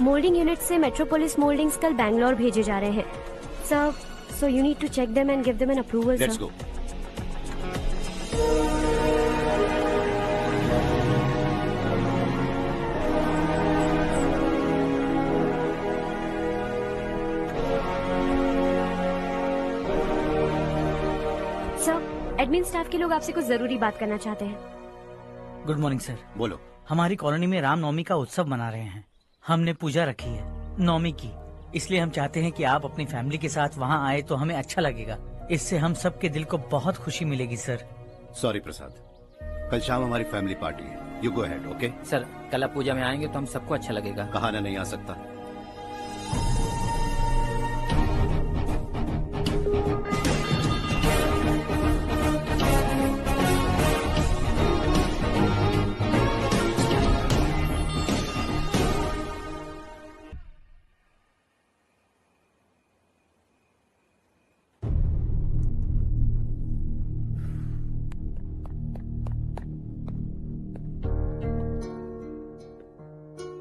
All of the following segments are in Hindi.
मोल्डिंग यूनिट से मेट्रोपोलिस मोल्डिंग्स कल बैंगलोर भेजे जा रहे हैं sir, so you need to check them and give them an approval. Let's go. Sir, admin staff के लोग आपसे कुछ जरूरी बात करना चाहते हैं। Good morning sir. बोलो। हमारी कॉलोनी में रामनवमी का उत्सव मना रहे हैं। हमने पूजा रखी है नवमी की, इसलिए हम चाहते हैं कि आप अपनी फैमिली के साथ वहाँ आए तो हमें अच्छा लगेगा। इससे हम सबके दिल को बहुत खुशी मिलेगी सर। सॉरी प्रसाद, कल शाम हमारी फैमिली पार्टी है। You go ahead. Okay sir, कल आप पूजा में आएंगे तो हम सबको अच्छा लगेगा। कहा ना नहीं आ सकता।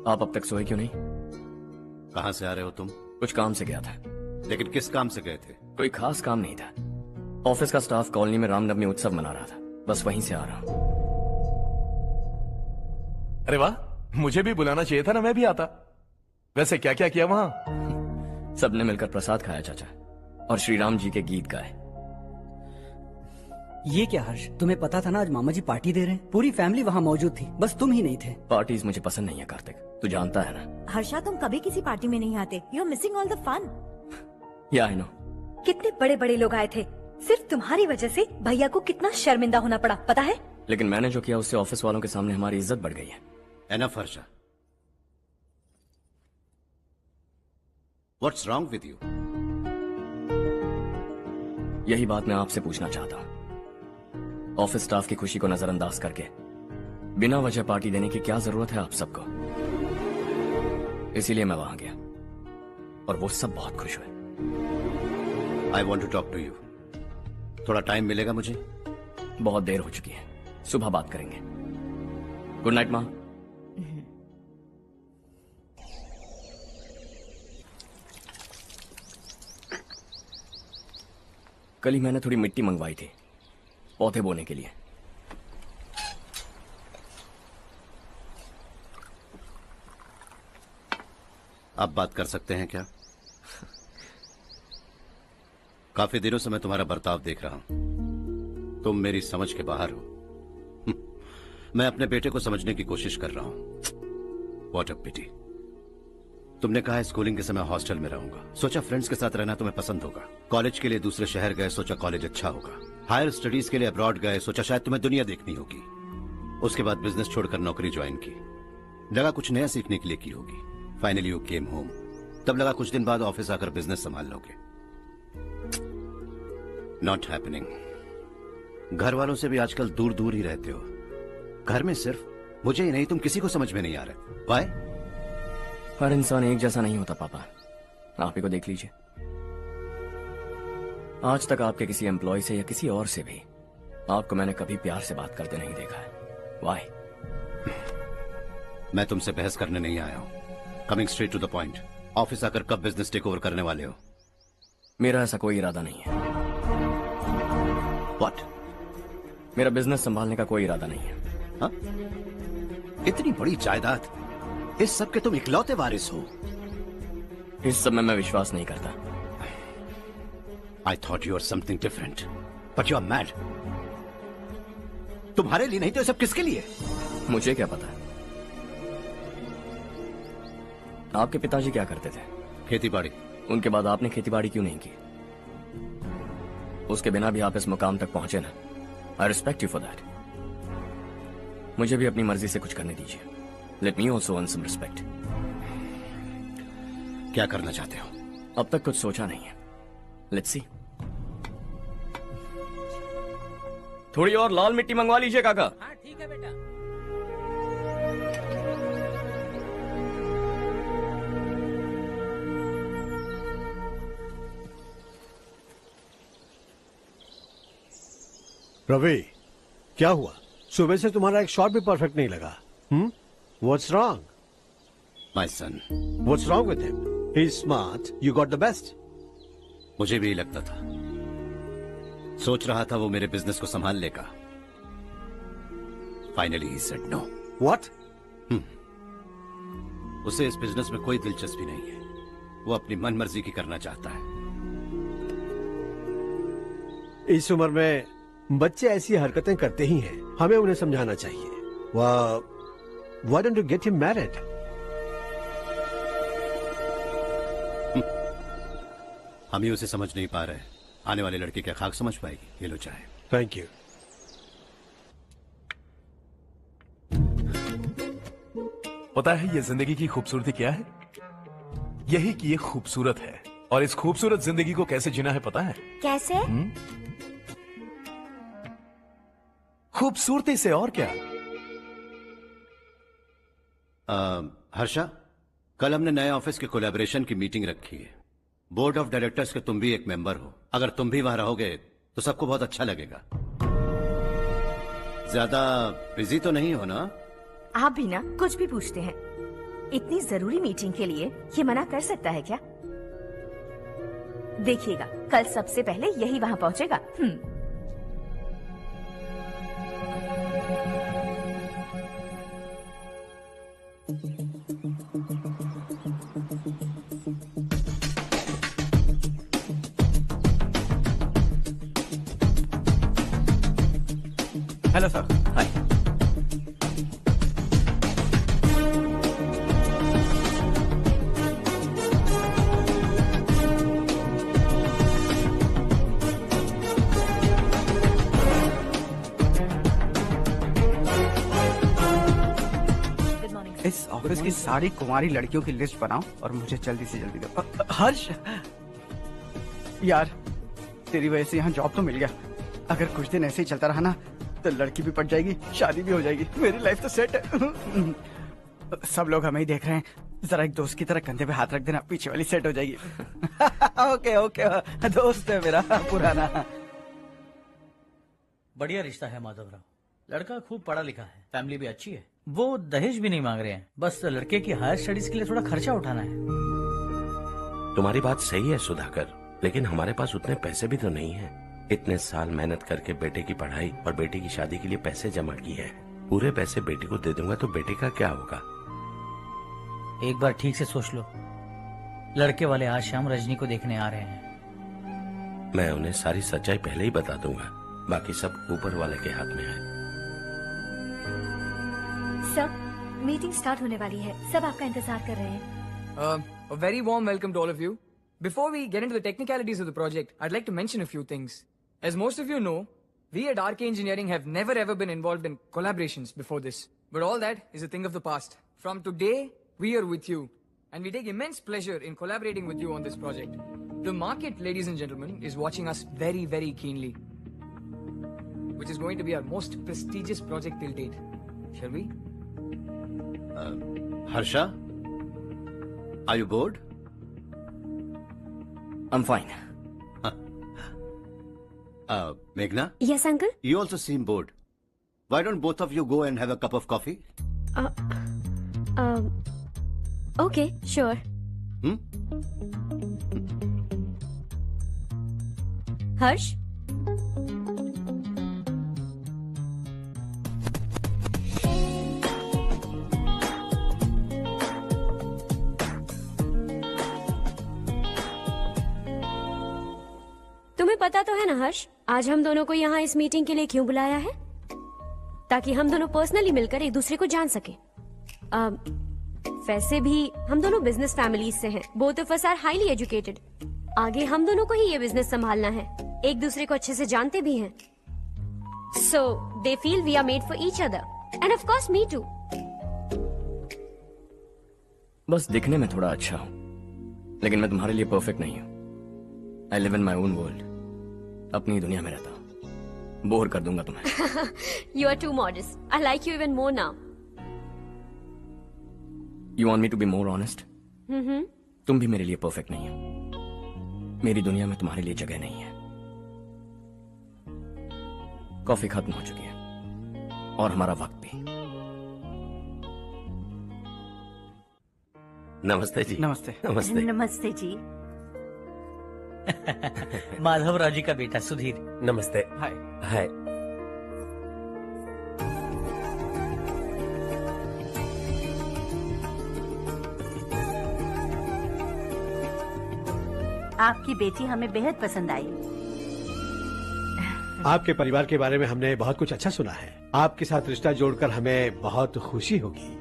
आप अब तक सोए क्यों नहीं? कहाँ से आ रहे हो तुम? कुछ काम से गया था। लेकिन किस काम से गए थे? कोई खास काम नहीं था। ऑफिस का स्टाफ कॉलोनी में रामनवमी उत्सव मना रहा था, बस वहीं से आ रहा हूं। अरे वाह, मुझे भी बुलाना चाहिए था ना, मैं भी आता। वैसे क्या क्या किया वहां? सबने मिलकर प्रसाद खाया चाचा, और श्री राम जी के गीत गाए। ये क्या हर्ष, तुम्हें पता था ना आज मामा जी पार्टी दे रहे हैं? पूरी फैमिली वहाँ मौजूद थी, बस तुम ही नहीं थे। पार्टीज मुझे पसंद नहीं है कार्तिक, तू जानता है ना। हर्षा, तुम कभी किसी पार्टी में नहीं आते। You are missing all the fun. Yeah I no. कितने बड़े बड़े लोग आए थे, सिर्फ तुम्हारी वजह से भैया को कितना शर्मिंदा होना पड़ा, पता है? लेकिन मैंने जो किया उससे ऑफिस वालों के सामने हमारी इज्जत बढ़ गई है। Enough Harsha, what's wrong with you? यही बात मैं आपसे पूछना चाहता हूँ। ऑफिस स्टाफ की खुशी को नजरअंदाज करके बिना वजह पार्टी देने की क्या जरूरत है आप सबको? इसीलिए मैं वहां गया और वो सब बहुत खुश हुए। I want to talk to you. थोड़ा टाइम मिलेगा मुझे? बहुत देर हो चुकी है, सुबह बात करेंगे। गुड नाइट माँ। कल ही मैंने थोड़ी मिट्टी मंगवाई थी पौधे बोने के लिए। आप बात कर सकते हैं क्या? काफी दिनों से मैं तुम्हारा बर्ताव देख रहा हूं। तुम मेरी समझ के बाहर हो। मैं अपने बेटे को समझने की कोशिश कर रहा हूं। व्हाट अ पिटी। तुमने कहा स्कूलिंग के समय हॉस्टल में रहूंगा, सोचा फ्रेंड्स के साथ रहना तुम्हें पसंद होगा। कॉलेज के लिए दूसरे शहर गए, सोचा कॉलेज अच्छा होगा। हायर स्टडीज के लिए अब्रॉड गए, सोचा शायद तुम्हें दुनिया देखनी होगी। उसके बाद बिजनेस छोड़कर नौकरी ज्वाइन की, लगा कुछ नया सीखने के लिए की होगी। फाइनली यू केम होम, तब लगा कुछ दिन बाद ऑफिस आकर बिजनेस संभाल लोगे। Not happening. घर वालों से भी आजकल दूर दूर ही रहते हो। घर में सिर्फ मुझे ही नहीं, तुम किसी को समझ में नहीं आ रहे। वाई? हर इंसान एक जैसा नहीं होता पापा, आप ही को देख लीजिए। आज तक आपके किसी एम्प्लॉय से या किसी और से भी आपको मैंने कभी प्यार से बात करते नहीं देखा है। वाई? मैं तुमसे बहस करने नहीं आया हूं। Coming straight to the point, office आकर कब बिजनेस टेक ओवर करने वाले हो? मेरा ऐसा कोई इरादा नहीं है। व्हाट? मेरा बिजनेस संभालने का कोई इरादा नहीं है। हा? इतनी बड़ी जायदाद, इस सब के तुम इकलौते वारिस हो। इस सब में मैं विश्वास नहीं करता। I thought you were something different, but you are mad. तुम्हारे लिए नहीं तो ये सब किसके लिए? मुझे क्या पता। आपके पिताजी क्या करते थे? खेतीबाड़ी। उनके बाद आपने खेतीबाड़ी क्यों नहीं की? उसके बिना भी आप इस मुकाम तक पहुंचे ना। I respect you for that. मुझे भी अपनी मर्जी से कुछ करने दीजिए। Let me also earn some respect. क्या करना चाहते हो? अब तक कुछ सोचा नहीं है। Let's see. थोड़ी और लाल मिट्टी मंगवा लीजिए काका। हाँ ठीक है बेटा। रवि, क्या हुआ? सुबह से तुम्हारा एक शॉट भी परफेक्ट नहीं लगा। What's wrong? My son. What's wrong with him? He's smart. You got the best. मुझे भी यही लगता था। सोच रहा था वो मेरे बिजनेस को संभाल लेगा। Finally he said no. What? उसे इस बिजनेस में कोई दिलचस्पी नहीं है। वो अपनी मनमर्जी की करना चाहता है। इस उम्र में बच्चे ऐसी हरकतें करते ही हैं। हमें उन्हें समझाना चाहिए। Why don't you get him married? हम ही उसे समझ नहीं पा रहे। आने वाली लड़की क्या खाक समझ पाएगी? ये लो चाहे। Thank you. पता है ये जिंदगी की खूबसूरती क्या है? यही कि ये खूबसूरत है, और इस खूबसूरत जिंदगी को कैसे जीना है पता है? कैसे? खूबसूरती से, और क्या। हर्षा, कल हमने नए ऑफिस के कोलैबोरेशन की मीटिंग रखी है। बोर्ड ऑफ डायरेक्टर्स के तुम भी एक मेंबर हो। अगर तुम भी वहां रहोगे तो सबको बहुत अच्छा लगेगा। ज्यादा बिजी तो नहीं हो ना? आप भी ना कुछ भी पूछते हैं। इतनी जरूरी मीटिंग के लिए ये मना कर सकता है क्या? देखिएगा, कल सबसे पहले यही वहाँ पहुँचेगा। Hello sir. हाय। इस ऑफिस की सारी कुंवारी लड़कियों की लिस्ट बनाओ और मुझे जल्दी से जल्दी दो। हर्ष, यार तेरी वजह से यहाँ जॉब तो मिल गया। अगर कुछ दिन ऐसे ही चलता रहा ना तो लड़की भी पट जाएगी, शादी भी हो जाएगी, मेरी लाइफ तो सेट है। सब लोग हमें ही देख रहे हैं, जरा एक दोस्त की तरह कंधे पे हाथ रख देना, पीछे वाली सेट हो जाएगी। ओके ओके, दोस्त है मेरा पुराना। बढ़िया रिश्ता है माधवराव। लड़का खूब पढ़ा लिखा है, फैमिली भी अच्छी है। वो दहेज भी नहीं मांग रहे हैं, बस लड़के की हायर स्टडीज के लिए थोड़ा खर्चा उठाना है। तुम्हारी बात सही है सुधाकर, लेकिन हमारे पास उतने पैसे भी तो नहीं है। इतने साल मेहनत करके बेटे की पढ़ाई और बेटे की शादी के लिए पैसे जमा किए हैं। पूरे पैसे बेटे को दे दूंगा तो बेटे का क्या होगा? एक बार ठीक से सोच लो। लड़के वाले आज शाम रजनी को देखने आ रहे हैं। मैं उन्हें सारी सच्चाई पहले ही बता दूंगा, बाकी सब ऊपर वाले के हाथ में है। सर, मीटिंग स्टार्ट होने वाली है, सब आपका इंतजार कर रहे हैं। A very warm welcome to all of you. Before we get into the technicalities of the project, I'd like to mention a few things. As most of you know, we at RK Engineering have never ever been involved in collaborations before this. But all that is a thing of the past. From today, we are with you. And we take immense pleasure in collaborating with you on this project. The market, ladies and gentlemen, is watching us very, very keenly. Which is going to be our most prestigious project till date. Shall we? Harsha, are you bored? I'm fine. Meghna? Yes, uncle? You also seem bored. Why don't both of you go and have a cup of coffee? Okay, sure. Harsh? तुम्हें पता तो है ना हर्ष, आज हम दोनों को यहाँ इस मीटिंग के लिए क्यों बुलाया है? ताकि हम दोनों पर्सनली मिलकर एक दूसरे को जान सके। वैसे भी हम दोनों बिजनेस फैमिलीज से हैं। Both of us are highly educated. आगे हम दोनों को ही ये बिजनेस संभालना है। एक दूसरे को अच्छे से जानते भी हैं। So they feel we are made for each other and of course me too. बस दिखने में थोड़ा अच्छा हूँ, लेकिन मैं तुम्हारे लिए परफेक्ट नहीं हूँ। I live in my own world. अपनी दुनिया में रहता हूँ। बोर कर दूंगा तुम्हें। You are too modest. I like you even more now. You want me to be more honest? तुम भी मेरे लिए परफेक्ट नहीं हो। मेरी दुनिया में तुम्हारे लिए जगह नहीं है। कॉफी खत्म हो चुकी है और हमारा वक्त भी। नमस्ते जी। नमस्ते। नमस्ते। नमस्ते जी। माधवराव जी का बेटा सुधीर। नमस्ते। हाय। हाय। आपकी बेटी हमें बेहद पसंद आई। आपके परिवार के बारे में हमने बहुत कुछ अच्छा सुना है। आपके साथ रिश्ता जोड़कर हमें बहुत खुशी होगी।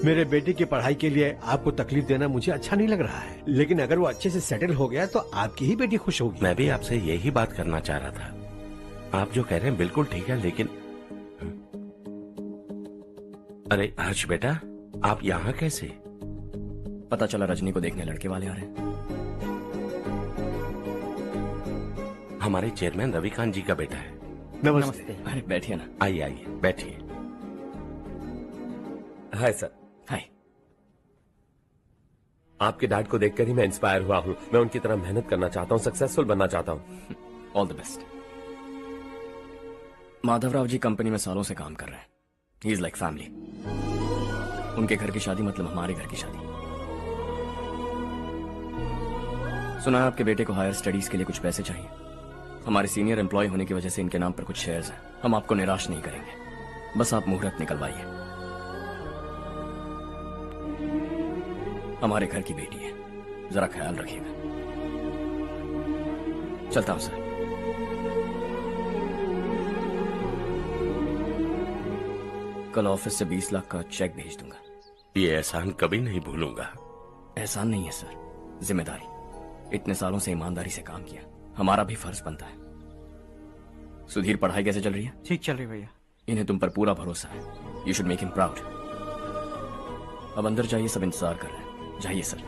मेरे बेटे की पढ़ाई के लिए आपको तकलीफ देना मुझे अच्छा नहीं लग रहा है, लेकिन अगर वो अच्छे से सेटल हो गया तो आपकी ही बेटी खुश होगी। मैं भी आपसे यही बात करना चाह रहा था। आप जो कह रहे हैं बिल्कुल ठीक है, लेकिन अरे हर्ष बेटा, आप यहाँ कैसे? पता चला रजनी को देखने लड़के वाले आ रहे हैं। हमारे चेयरमैन रविकांत जी का बेटा है। नमस्ते। अरे बैठिए ना। आइए आइए बैठिए। Hi sir. हाय। आपके डैड को देखकर ही मैं इंस्पायर हुआ हूँ। मैं उनकी तरह मेहनत करना चाहता हूँ, सक्सेसफुल बनना चाहता हूँ। All the best. Madhavrao ji company में सालों से काम कर रहे हैं। He is like family. उनके घर की शादी मतलब हमारे घर की शादी। सुना है आपके बेटे को हायर स्टडीज के लिए कुछ पैसे चाहिए। हमारे सीनियर एम्प्लॉय होने की वजह से इनके नाम पर कुछ शेयर्स हैं। हम आपको निराश नहीं करेंगे, बस आप मुहूर्त निकलवाइए। हमारे घर की बेटी है, जरा ख्याल रखिएगा। चलता हूं सर। कल ऑफिस से 20 लाख का चेक भेज दूंगा। ये एहसान कभी नहीं भूलूंगा। एहसान नहीं है सर, जिम्मेदारी। इतने सालों से ईमानदारी से काम किया, हमारा भी फर्ज बनता है। सुधीर, पढ़ाई कैसे चल रही है? ठीक चल रही भैया। इन्हें तुम पर पूरा भरोसा है। You should make him proud. अब अंदर जाइए, सब इंतजार कर रहे हैं। जाइए सर।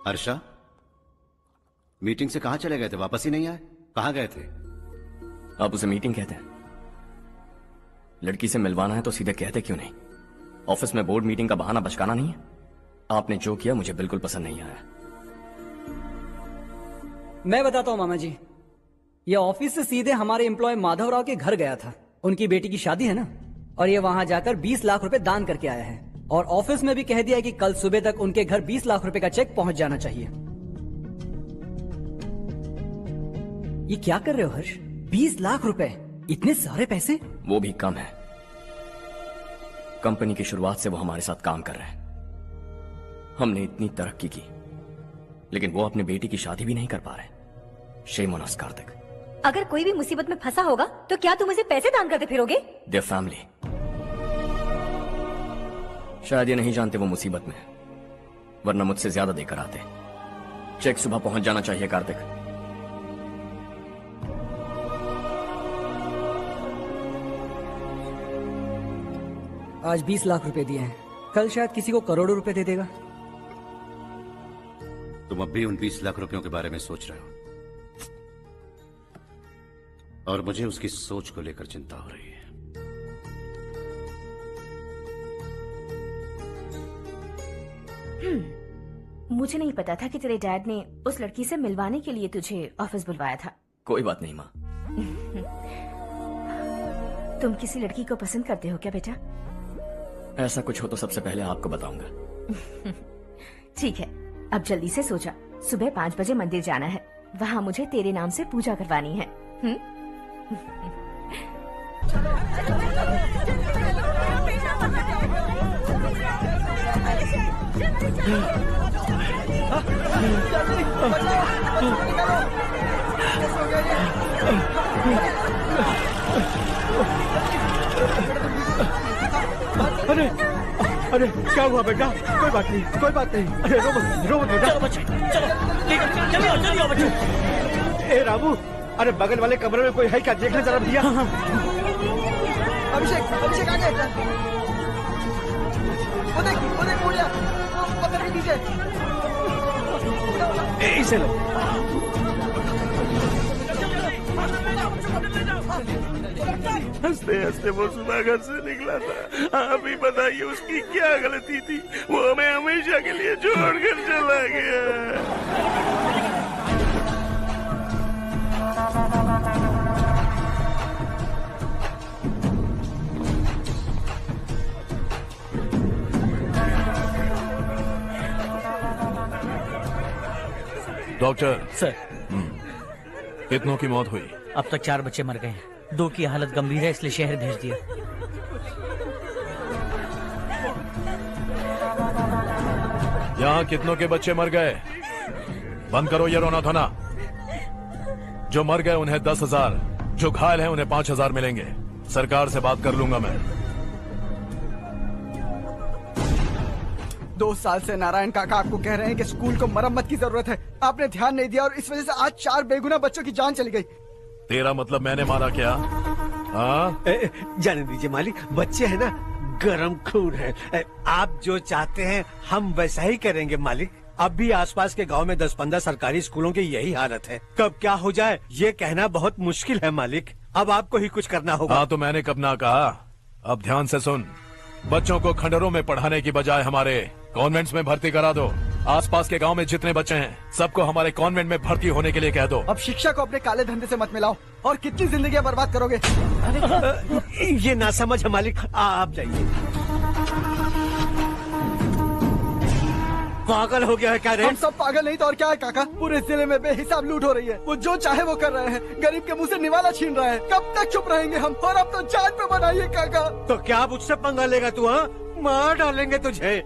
हर्षा, मीटिंग से कहाँ चले गए थे? वापस ही नहीं आए? कहाँ गए थे? आप उसे मीटिंग कहते हैं? लड़की से मिलवाना है तो सीधे कहते क्यों नहीं? ऑफिस में बोर्ड मीटिंग का बहाना बचकाना नहीं है। आपने जो किया मुझे बिल्कुल पसंद नहीं आया। मैं बताता हूँ मामा जी, ये ऑफिस से सीधे हमारे एम्प्लॉय माधवराव के घर गया था। उनकी बेटी की शादी है ना, और ये वहां जाकर 20 लाख रुपए दान करके आया है। और ऑफिस में भी कह दिया कि कल सुबह तक उनके घर 20 लाख रुपए का चेक पहुंच जाना चाहिए। ये क्या कर रहे हो हर्ष? 20 लाख रुपए, इतने सारे पैसे? वो भी कम है। कंपनी की शुरुआत से वो हमारे साथ काम कर रहे हैं। हमने इतनी तरक्की की, लेकिन वो अपनी बेटी की शादी भी नहीं कर पा रहे। Shame on us Kartik. अगर कोई भी मुसीबत में फंसा होगा तो क्या तुम उसे पैसे दान करते फिरोगे? Their family. शायद ये नहीं जानते वो मुसीबत में है, वरना मुझसे ज्यादा देकर आते। चेक सुबह पहुंच जाना चाहिए कार्तिक। आज 20 लाख रुपए दिए हैं, कल शायद किसी को करोड़ों रुपए दे देगा। तुम अब भी उन 20 लाख रुपयों के बारे में सोच रहे हो, और मुझे उसकी सोच को लेकर चिंता हो रही है। मुझे नहीं पता था कि तेरे डैड ने उस लड़की से मिलवाने के लिए तुझे ऑफिस बुलवाया था। कोई बात नहीं माँ। तुम किसी लड़की को पसंद करते हो क्या बेटा? ऐसा कुछ हो तो सबसे पहले आपको बताऊंगा। ठीक है, अब जल्दी से सो जा। सुबह 5 बजे मंदिर जाना है, वहाँ मुझे तेरे नाम से पूजा करवानी है। अरे अरे क्या हुआ बेटा? कोई बात नहीं, कोई बात नहीं। अरे रो मत बेटा। चलो बच्चे, चलो जल्दी आओ बच्चे। ए रामू, अरे बगल वाले कमरे में कोई है क्या? देखना जरा भैया। अभिषेक, अभिषेक आ गए। वो देख बोलिया, वो पत्थर के नीचे। इसे लो। हंसते हंसते वो सुबह घर से निकला था। आप ही बताइए उसकी क्या गलती थी? वो हमें हमेशा के लिए छोड़कर चला गया। डॉक्टर सर, कितनों की मौत हुई? अब तक 4 बच्चे मर गए हैं। 2 की हालत गंभीर है, इसलिए शहर भेज दिया। यहाँ कितनों के बच्चे मर गए? बंद करो ये रोना धोना। जो मर गए उन्हें 10,000, जो घायल हैं उन्हें 5,000 मिलेंगे। सरकार से बात कर लूंगा मैं। 2 साल से नारायण काका आपको कह रहे हैं कि स्कूल को मरम्मत की जरूरत है। आपने ध्यान नहीं दिया और इस वजह से आज 4 बेगुनाह बच्चों की जान चली गई। तेरा मतलब मैंने मारा क्या? हाँ, जाने दीजिए मालिक, बच्चे हैं ना, गरम खून है। आप जो चाहते हैं हम वैसा ही करेंगे मालिक। अब भी आसपास के गांव में 10-15 सरकारी स्कूलों की यही हालत है। कब क्या हो जाए ये कहना बहुत मुश्किल है मालिक। अब आपको ही कुछ करना होगा। हाँ, तो मैंने कब ना कहा। अब ध्यान से सुन, बच्चों को खंडरों में पढ़ाने की बजाय हमारे कॉन्वेंट्स में भर्ती करा दो। आसपास के गांव में जितने बच्चे हैं सबको हमारे कॉन्वेंट में भर्ती होने के लिए कह दो। अब शिक्षा को अपने काले धंधे से मत मिलाओ। और कितनी जिंदगियां बर्बाद करोगे? ये ना समझ है मालिक, आप जाइए। पागल हो गया है क्या रे? हम सब पागल नहीं तो और क्या है काका। पूरे जिले में बेहिसाब लूट हो रही है। वो जो चाहे वो कर रहे हैं। गरीब के मुंह से निवाला छीन रहा है। कब तक चुप रहेंगे हम? और अब तो जान पे बनाइए काका। तो क्या मुझसे पंगा लेगा तू? हाँ, मार डालेंगे तुझे।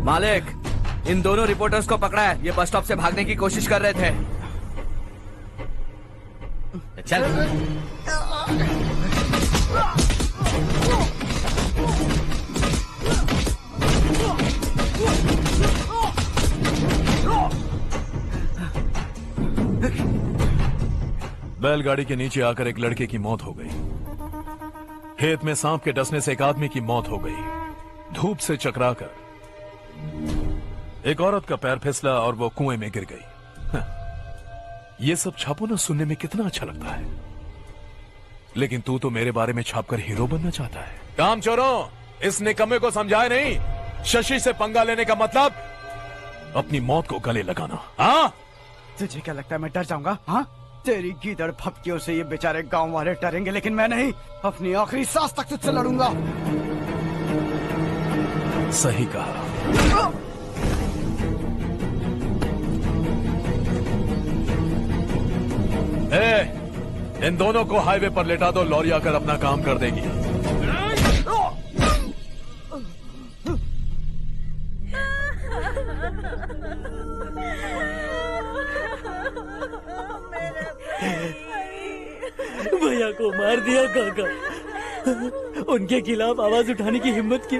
मालिक, इन दोनों रिपोर्टर्स को पकड़ा है। ये बस स्टॉप से भागने की कोशिश कर रहे थे। चल। बैलगाड़ी के नीचे आकर एक लड़के की मौत हो गई। खेत में सांप के डसने से एक आदमी की मौत हो गई। धूप से चकराकर एक औरत का पैर फिसला और वो कुएं में गिर गई। ये सब छापो ना, सुनने में कितना अच्छा लगता है। लेकिन तू तो मेरे बारे में छापकर हीरो बनना चाहता है। काम चोरों, इस निकम्मे को समझाए नहीं। शशि से पंगा लेने का मतलब अपनी मौत को गले लगाना। हाँ, तुझे क्या लगता है मैं डर जाऊंगा? हाँ, तेरी गीदड़ फपकियों से ये बेचारे गांव वाले डरेंगे, लेकिन मैं नहीं। अपनी आखिरी सांस तक तुझसे लड़ूंगा। सही कहा। इन दोनों को हाईवे पर लेटा दो। लॉरी आकर अपना काम कर देगी। भैया को मार दिया काका। उनके खिलाफ आवाज उठाने की हिम्मत की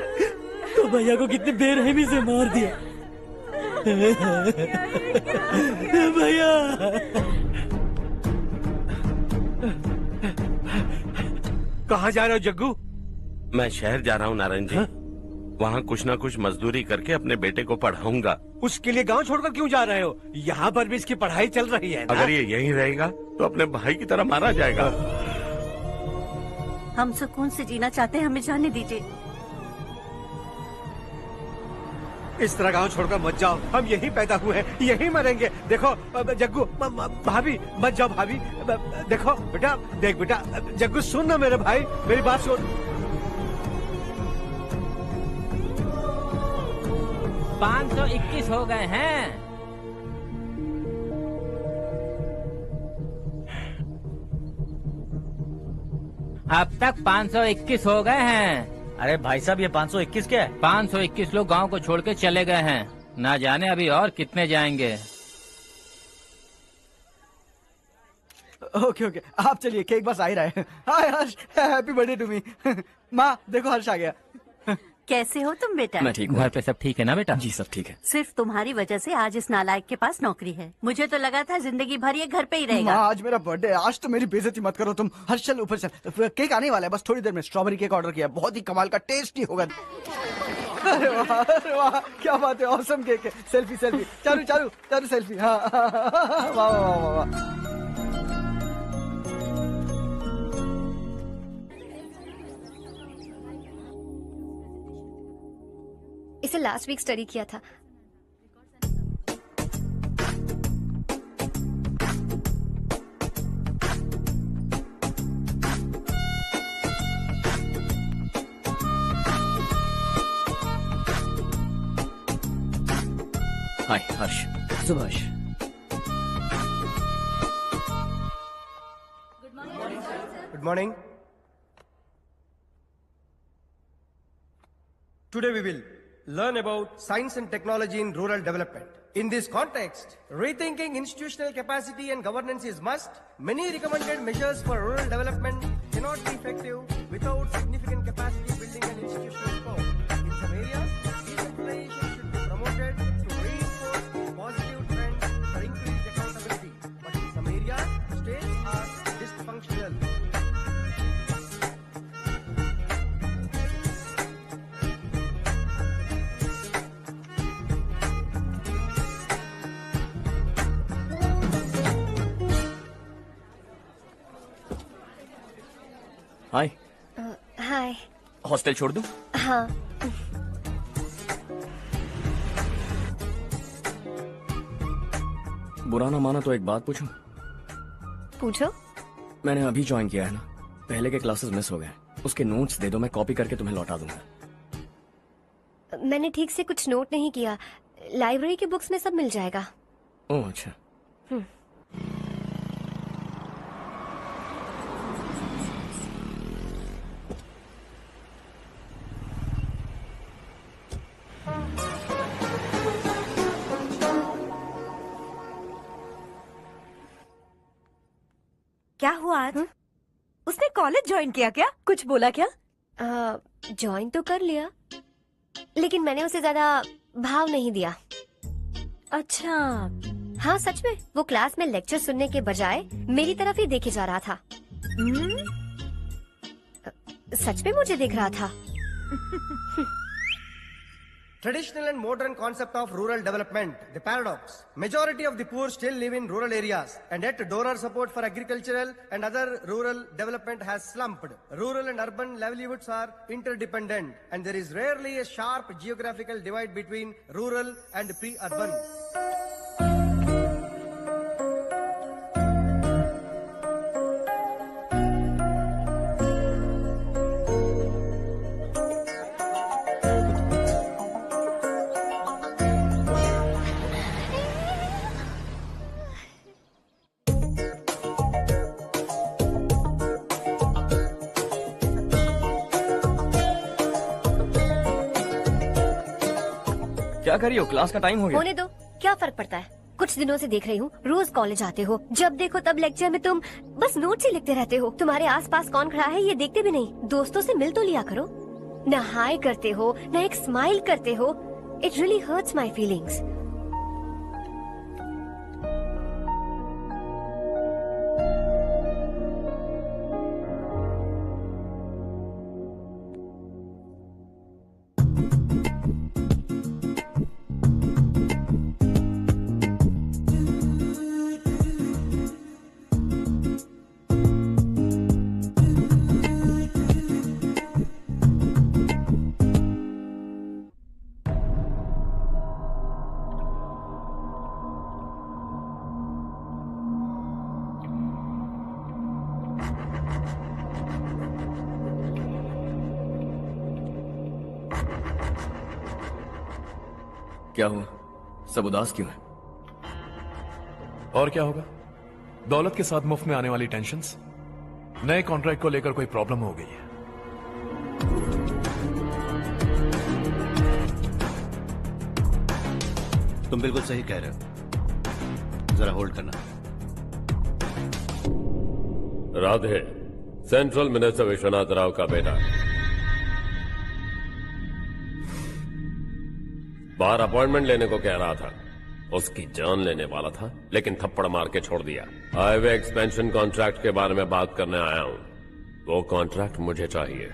तो भैया को कितनी बेरहमी से मार दिया। भैया, कहाँ जा रहे हो जग्गू? मैं शहर जा रहा हूँ नारायण जी। वहाँ कुछ ना कुछ मजदूरी करके अपने बेटे को पढ़ाऊंगा। उसके लिए गांव छोड़कर क्यों जा रहे हो? यहाँ पर भी इसकी पढ़ाई चल रही है ना? अगर ये यहीं रहेगा तो अपने भाई की तरह मारा जाएगा। हम सुकून से जीना चाहते हैं, हमें जाने दीजिए। इस तरह गांव छोड़कर मत जाओ। हम यहीं पैदा हुए हैं, यहीं मरेंगे। देखो जग्गू, भाभी मत जाओ। भाभी देखो बेटा, देख बेटा, जग्गू सुन ना मेरे भाई, मेरी बात सुन। 521 हो गए हैं। अब तक 521 हो गए हैं। अरे भाई साहब, ये 521 क्या है? 521 लोग गांव को छोड़ के चले गए हैं। ना जाने अभी और कितने जाएंगे। ओके ओके, आप चलिए, केक बस आ ही रहा है। हाय हर्ष, हैप्पी बर्थडे टू मी। माँ देखो, हर्ष आ गया। कैसे हो तुम बेटा? मैं ठीक हूँ। घर पे सब ठीक है ना बेटा? जी सब ठीक है। सिर्फ तुम्हारी वजह से आज इस नालायक के पास नौकरी है। मुझे तो लगा था जिंदगी भर ये घर पे ही रहेगा। माँ, आज मेरा बर्थडे है। आज तो मेरी बेइज्जती मत करो तुम। हर्ष चल ऊपर चल, केक आने वाला है बस थोड़ी देर में। स्ट्रॉबेरी केक ऑर्डर किया, बहुत ही कमाल का, टेस्टी होगा। अरे वाह, क्या बात है, ऑसम केक है। Selfie selfie, Charu Charu Charu selfie. हाँ, वाह वाह वाह वाह। इसे लास्ट वीक स्टडी किया था। हाय हर्ष। Subhash. Good morning. Today we will learn about science and technology in rural development. In this context, rethinking institutional capacity and governance is must. Many recommended measures for rural development cannot be effective without significant capacity building and institutional support. In some areas, decentralization should be promoted to reinforce positive trends for increased accountability. But in some areas, states are dysfunctional. Hi. Hi. Hostel छोड़ दूं? हाँ। बुरा ना माना तो एक बात पूछूं? पूछो। मैंने अभी ज्वाइन किया है ना, पहले के क्लासेस मिस हो गए। उसके नोट्स दे दो, मैं कॉपी करके तुम्हें लौटा दूंगा। मैंने ठीक से कुछ नोट नहीं किया। लाइब्रेरी के बुक्स में सब मिल जाएगा। ओह अच्छा। क्या हुआ आज? उसने कॉलेज ज्वाइन किया क्या? कुछ बोला क्या? ज्वाइन तो कर लिया, लेकिन मैंने उसे ज्यादा भाव नहीं दिया। अच्छा। हाँ सच में, वो क्लास में लेक्चर सुनने के बजाय मेरी तरफ ही देखे जा रहा था। सच में मुझे देख रहा था। Traditional and modern concept of rural development, the paradox. Majority of the poor still live in rural areas, and yet donor support for agricultural and other rural development has slumped. Rural and urban livelihoods are interdependent, and there is rarely a sharp geographical divide between rural and pre-urban. क्या कर रही हो? क्लास का टाइम हो गया। होने दो, क्या फर्क पड़ता है? कुछ दिनों से देख रही हूँ, रोज कॉलेज आते हो, जब देखो तब लेक्चर में तुम बस नोट्स ही लिखते रहते हो। तुम्हारे आसपास कौन खड़ा है ये देखते भी नहीं। दोस्तों से मिल तो लिया करो। न हाय करते हो, न एक स्माइल करते हो। It really hurts my feelings. क्या हुआ? सब उदास क्यों है? और क्या होगा? दौलत के साथ मुफ्त में आने वाली टेंशन्स। नए कॉन्ट्रैक्ट को लेकर कोई प्रॉब्लम हो गई है। तुम बिल्कुल सही कह रहे हो। जरा होल्ड करना। राधे, सेंट्रल मिनिस्टर विश्वनाथ राव का बेटा। बाहर अपॉइंटमेंट लेने को कह रहा था। उसकी जान लेने वाला था, लेकिन थप्पड़ मार के छोड़ दिया। हाईवे एक्सपेंशन कॉन्ट्रैक्ट के बारे में बात करने आया हूं। वो कॉन्ट्रैक्ट मुझे चाहिए।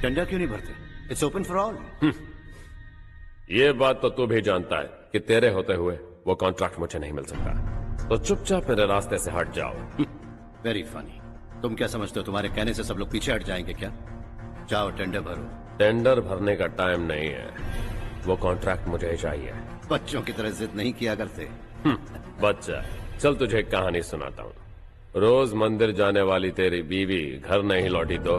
टेंडर क्यों नहीं भरते? It's open for all. ये बात तो तू भी जानता है कि तेरे होते हुए वो कॉन्ट्रैक्ट मुझे नहीं मिल सकता। तो चुपचाप मेरे रास्ते से हट जाओ। Very funny. तुम क्या समझते हो तुम्हारे कहने से सब लोग पीछे हट जाएंगे क्या? जाओ टेंडर भरो। टेंडर भरने का टाइम नहीं है। वो कॉन्ट्रैक्ट मुझे ही चाहिए। बच्चों की तरह जिद नहीं किया करते। बच्चा, चल तुझे एक कहानी सुनाता हूँ। रोज मंदिर जाने वाली तेरी बीवी घर नहीं लौटी तो,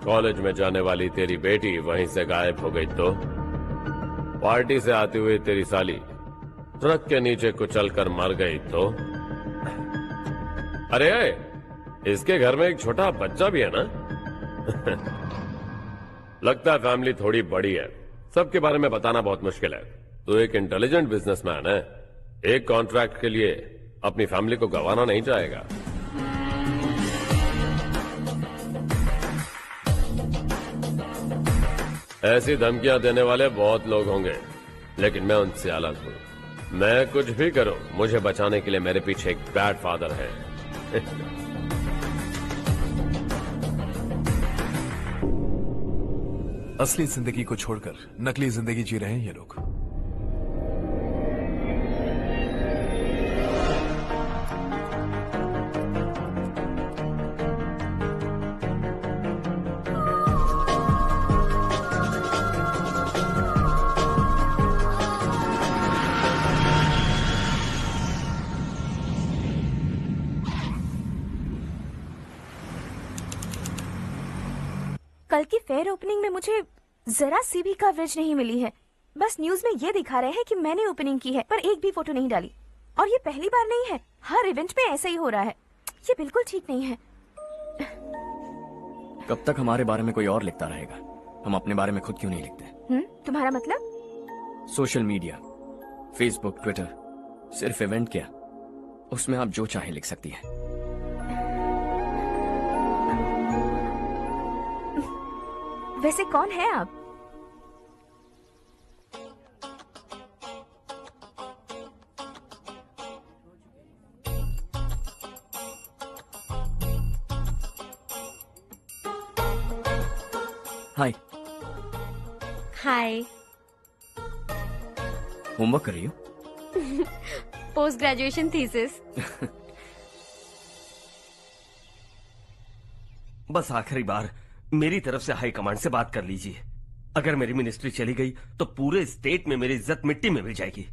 कॉलेज में जाने वाली तेरी बेटी वहीं से गायब हो गई तो, पार्टी से आती हुई तेरी साली ट्रक के नीचे कुचल कर मर गई तो? अरे इसके घर में एक छोटा बच्चा भी है ना? लगता है फैमिली थोड़ी बड़ी है, सबके बारे में बताना बहुत मुश्किल है। तो एक इंटेलिजेंट बिजनेसमैन है, एक कॉन्ट्रैक्ट के लिए अपनी फैमिली को गंवाना नहीं चाहेगा। ऐसी धमकियां देने वाले बहुत लोग होंगे, लेकिन मैं उनसे अलग हूं। मैं कुछ भी करूं, मुझे बचाने के लिए मेरे पीछे एक बैड फादर है। असली जिंदगी को छोड़कर नकली जिंदगी जी रहे हैं ये लोग। कल की फेयर ओपनिंग में मुझे जरा सी भी कवरेज नहीं मिली है। बस न्यूज में ये दिखा रहे हैं कि मैंने ओपनिंग की है, पर एक भी फोटो नहीं डाली। और ये पहली बार नहीं है, हर इवेंट में ऐसा ही हो रहा है। ये बिल्कुल ठीक नहीं है। कब तक हमारे बारे में कोई और लिखता रहेगा? हम अपने बारे में खुद क्यों नहीं लिखते? तुम्हारा मतलब? सोशल मीडिया, फेसबुक, ट्विटर, सिर्फ इवेंट क्या, उसमें आप जो चाहे लिख सकती हैं। वैसे कौन है आप? हाय। हाय। होमवर्क कर रही हो? Post graduation thesis. बस आखिरी बार मेरी तरफ से हाई कमांड से बात कर लीजिए। अगर मेरी मिनिस्ट्री चली गई तो पूरे स्टेट में मेरी इज्जत मिट्टी में मिल जाएगी।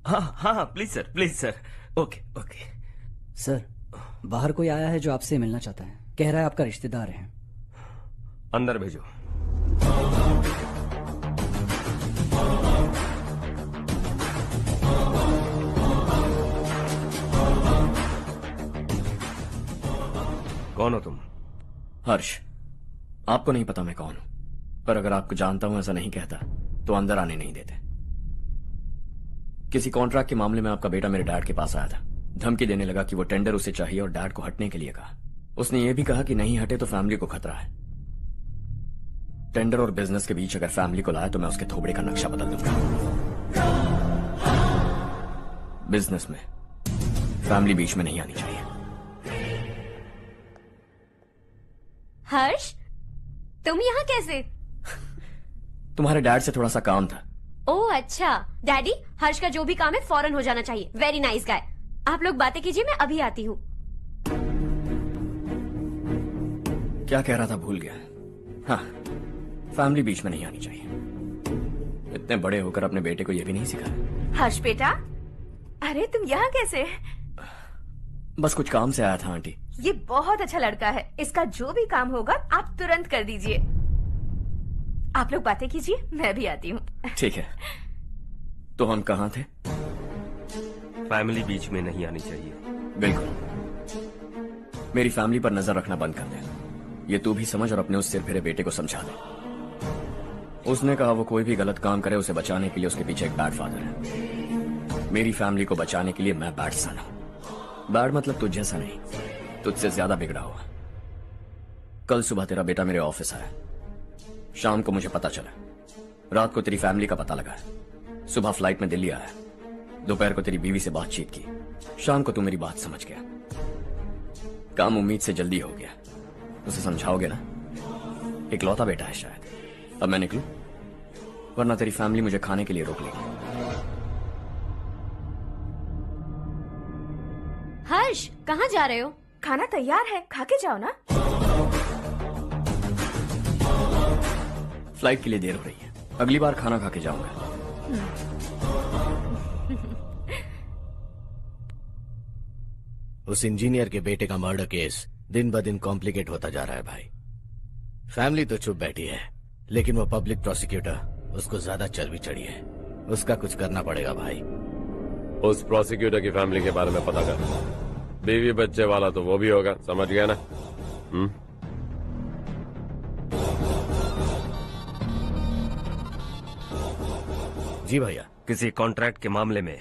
हाँ हाँ please sir, please sir. Okay okay sir, बाहर कोई आया है जो आपसे मिलना चाहता है। कह रहा है आपका रिश्तेदार है। अंदर भेजो। कौन हो तुम? हर्ष। आपको नहीं पता मैं कौन हूं, पर अगर आपको जानता हूं ऐसा नहीं कहता तो अंदर आने नहीं देते। किसी कॉन्ट्रैक्ट के मामले में आपका बेटा मेरे डैड के पास आया था। धमकी देने लगा कि वो टेंडर उसे चाहिए और डैड को हटने के लिए कहा। उसने ये भी कहा कि नहीं हटे तो फैमिली को खतरा है। टेंडर और बिजनेस के बीच अगर फैमिली को लाया तो मैं उसके थोबड़े का नक्शा बदल दूंगा। बिजनेस में फैमिली बीच में नहीं आनी चाहिए। हर्ष, तुम यहाँ कैसे? तुम्हारे डैड से थोड़ा सा काम था। ओह अच्छा। डैडी, हर्ष का जो भी काम है फौरन हो जाना चाहिए। Very nice guy. आप लोग बातें कीजिए, मैं अभी आती हूँ। क्या कह रहा था भूल गया। हाँ, फैमिली बीच में नहीं आनी चाहिए। इतने बड़े होकर अपने बेटे को यह भी नहीं सिखाया। हर्ष बेटा, अरे तुम यहाँ कैसे? बस कुछ काम से आया था आंटी। ये बहुत अच्छा लड़का है। इसका जो भी काम होगा आप तुरंत कर दीजिए। आप लोग बातें कीजिए, मैं भी आती हूँ। ठीक है। तो हम कहाँ थे? फैमिली बीच में नहीं आनी चाहिए। बिल्कुल। मेरी फैमिली पर नजर रखना बंद कर दे। ये तू भी समझ और अपने उस सिर फिरे बेटे को समझा दे। उसने कहा वो कोई भी गलत काम करे उसे बचाने के लिए उसके पीछे एक बैड फादर है। मेरी फैमिली को बचाने के लिए मैं बैड सन हूं। बैड मतलब तुझ जैसा नहीं, तुझसे ज्यादा बिगड़ा हुआ। कल सुबह तेरा बेटा मेरे ऑफिस आया। शाम को मुझे पता चला। रात को तेरी फैमिली का पता लगा। सुबह फ्लाइट में दिल्ली आया। दोपहर को तेरी बीवी से बातचीत की। शाम को तू मेरी बात समझ गया। काम उम्मीद से जल्दी हो गया। उसे समझाओगे ना? इकलौता बेटा है शायद। अब मैं निकलूं, वरना तेरी फैमिली मुझे खाने के लिए रोक लेगी। हर्ष, कहाँ जा रहे हो? खाना तैयार है, खा के जाओ ना। फ्लाइट के लिए देर हो रही है। अगली बार खाना खा के जाऊंगा। उस इंजीनियर के बेटे का मर्डर केस दिन ब दिन कॉम्प्लिकेट होता जा रहा है भाई। फैमिली तो चुप बैठी है, लेकिन वो पब्लिक प्रोसिक्यूटर उसको ज्यादा चर्बी चढ़ी है, उसका कुछ करना पड़ेगा भाई। उस प्रोसिक्यूटर की फैमिली के बारे में पता कर। बीवी बच्चे वाला तो वो भी होगा, समझ गया ना? जी भैया। किसी कॉन्ट्रैक्ट के मामले में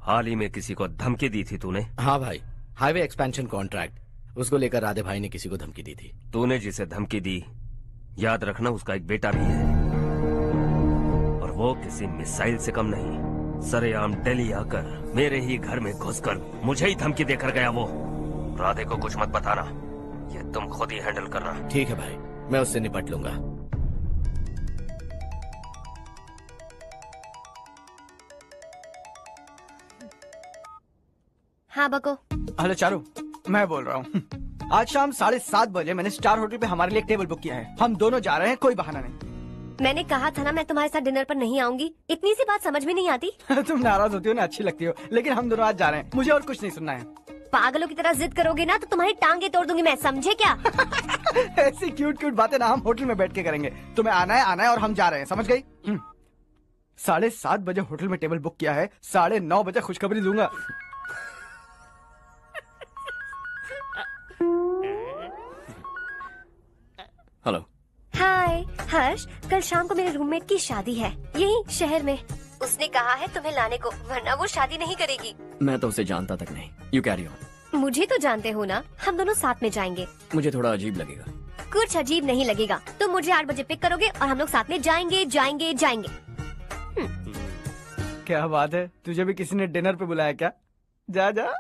हाल ही में किसी को धमकी दी थी तूने? हाँ भाई, हाईवे एक्सपेंशन कॉन्ट्रैक्ट, उसको लेकर राधे भाई ने किसी को धमकी दी थी। तूने जिसे धमकी दी, याद रखना उसका एक बेटा भी है, और वो किसी मिसाइल से कम नहीं। सरेआम दिल्ली आकर मेरे ही घर में घुसकर मुझे ही धमकी देकर गया वो। राधे को कुछ मत बताना, ये तुम खुद ही हैंडल करना। ठीक है भाई, मैं उससे निपट लूंगा। हाँ बको। हेलो चारू, मैं बोल रहा हूँ। आज शाम 7:30 बजे मैंने स्टार होटल पे हमारे लिए एक टेबल बुक किया है। हम दोनों जा रहे हैं, कोई बहाना नहीं। मैंने कहा था ना मैं तुम्हारे साथ डिनर पर नहीं आऊंगी। इतनी सी बात समझ में नहीं आती? तुम नाराज होती हो ना, अच्छी लगती हो, लेकिन हम दोनों आज जा रहे हैं। मुझे और कुछ नहीं सुनना है। पागलों की तरह जिद करोगे ना तो तुम्हारी टांगे तोड़ दूंगी मैं, समझे क्या? ऐसी क्यूट क्यूट बातें ना हम होटल में बैठ के करेंगे। तुम्हें आना है और हम जा रहे हैं, समझ गई? 7:30 बजे होटल में टेबल बुक किया है, 9:30 बजे खुशखबरी दूंगा। हेलो। हाय हर्ष, कल शाम को मेरे रूममेट की शादी है यही शहर में। उसने कहा है तुम्हें लाने को, वरना वो शादी नहीं करेगी। मैं तो उसे जानता तक नहीं। You carry on. मुझे तो जानते हो ना, हम दोनों साथ में जाएंगे। मुझे थोड़ा अजीब लगेगा। कुछ अजीब नहीं लगेगा। तुम मुझे 8 बजे पिक करोगे और हम लोग साथ में जाएंगे जाएंगे जाएंगे। क्या बात है, तुझे भी किसी ने डिनर पे बुलाया क्या? जा जा।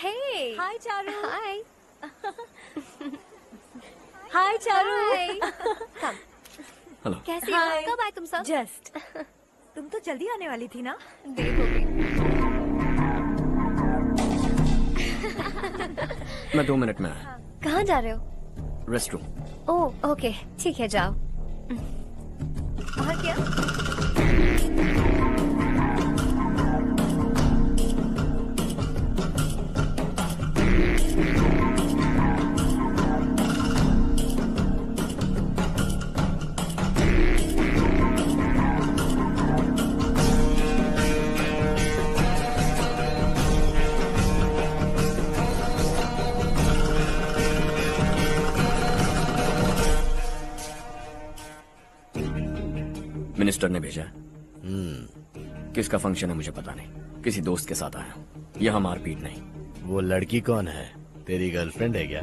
Hey. Hi, Charu. Hi. Hi, Charu. Hi. Come. Hello. कैसी हो? कब आए तुम सब? जस्ट। तुम तो जल्दी आने वाली थी ना? देर हो गई। मैं 2 मिनट में आया। कहाँ जा रहे हो? Rest room. ओह ओके, ठीक है जाओ। और क्या? मिनिस्टर ने भेजा। किसका फंक्शन है मुझे पता नहीं, किसी दोस्त के साथ आया हूँ। यहाँ मारपीट नहीं। वो लड़की कौन है? तेरी गर्लफ्रेंड है क्या?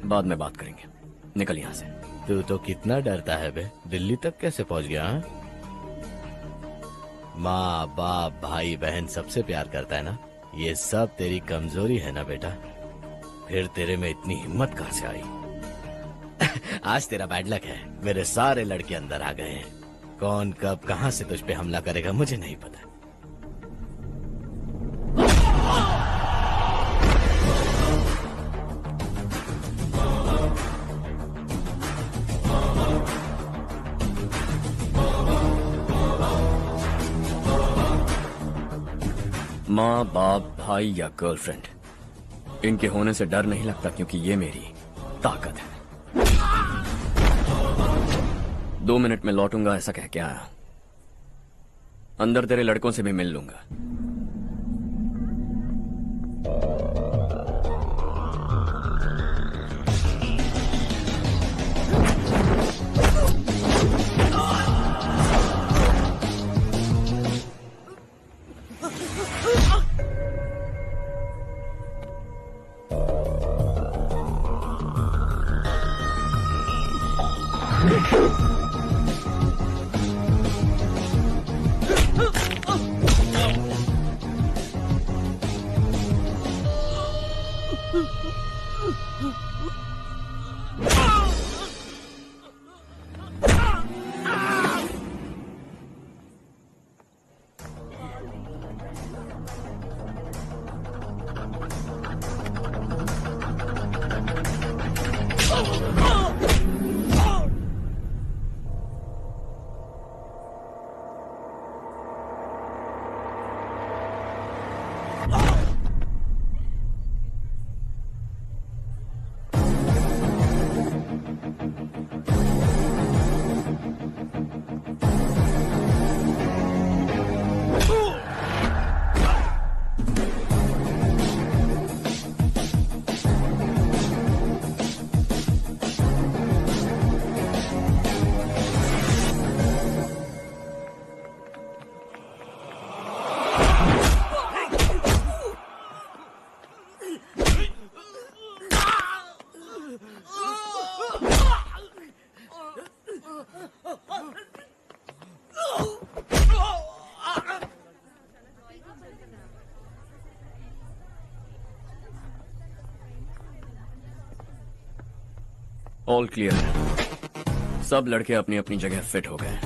बाद में बात करेंगे, निकल यहाँ से। तू तो कितना डरता है बे, दिल्ली तक कैसे पहुँच गया? हाँ? माँ बाप भाई बहन सबसे प्यार करता है ना, ये सब तेरी कमजोरी है ना बेटा। फिर तेरे में इतनी हिम्मत कहाँ से आई? आज तेरा बैड लक है, मेरे सारे लड़के अंदर आ गए हैं। कौन कब कहां से तुझ पे हमला करेगा मुझे नहीं पता। माँ बाप भाई या गर्लफ्रेंड, इनके होने से डर नहीं लगता, क्योंकि ये मेरी ताकत है। 2 मिनट में लौटूंगा ऐसा कह के आया। अंदर तेरे लड़कों से भी मिल लूंगा। ऑल क्लियर है। सब लड़के अपनी अपनी जगह फिट हो गए।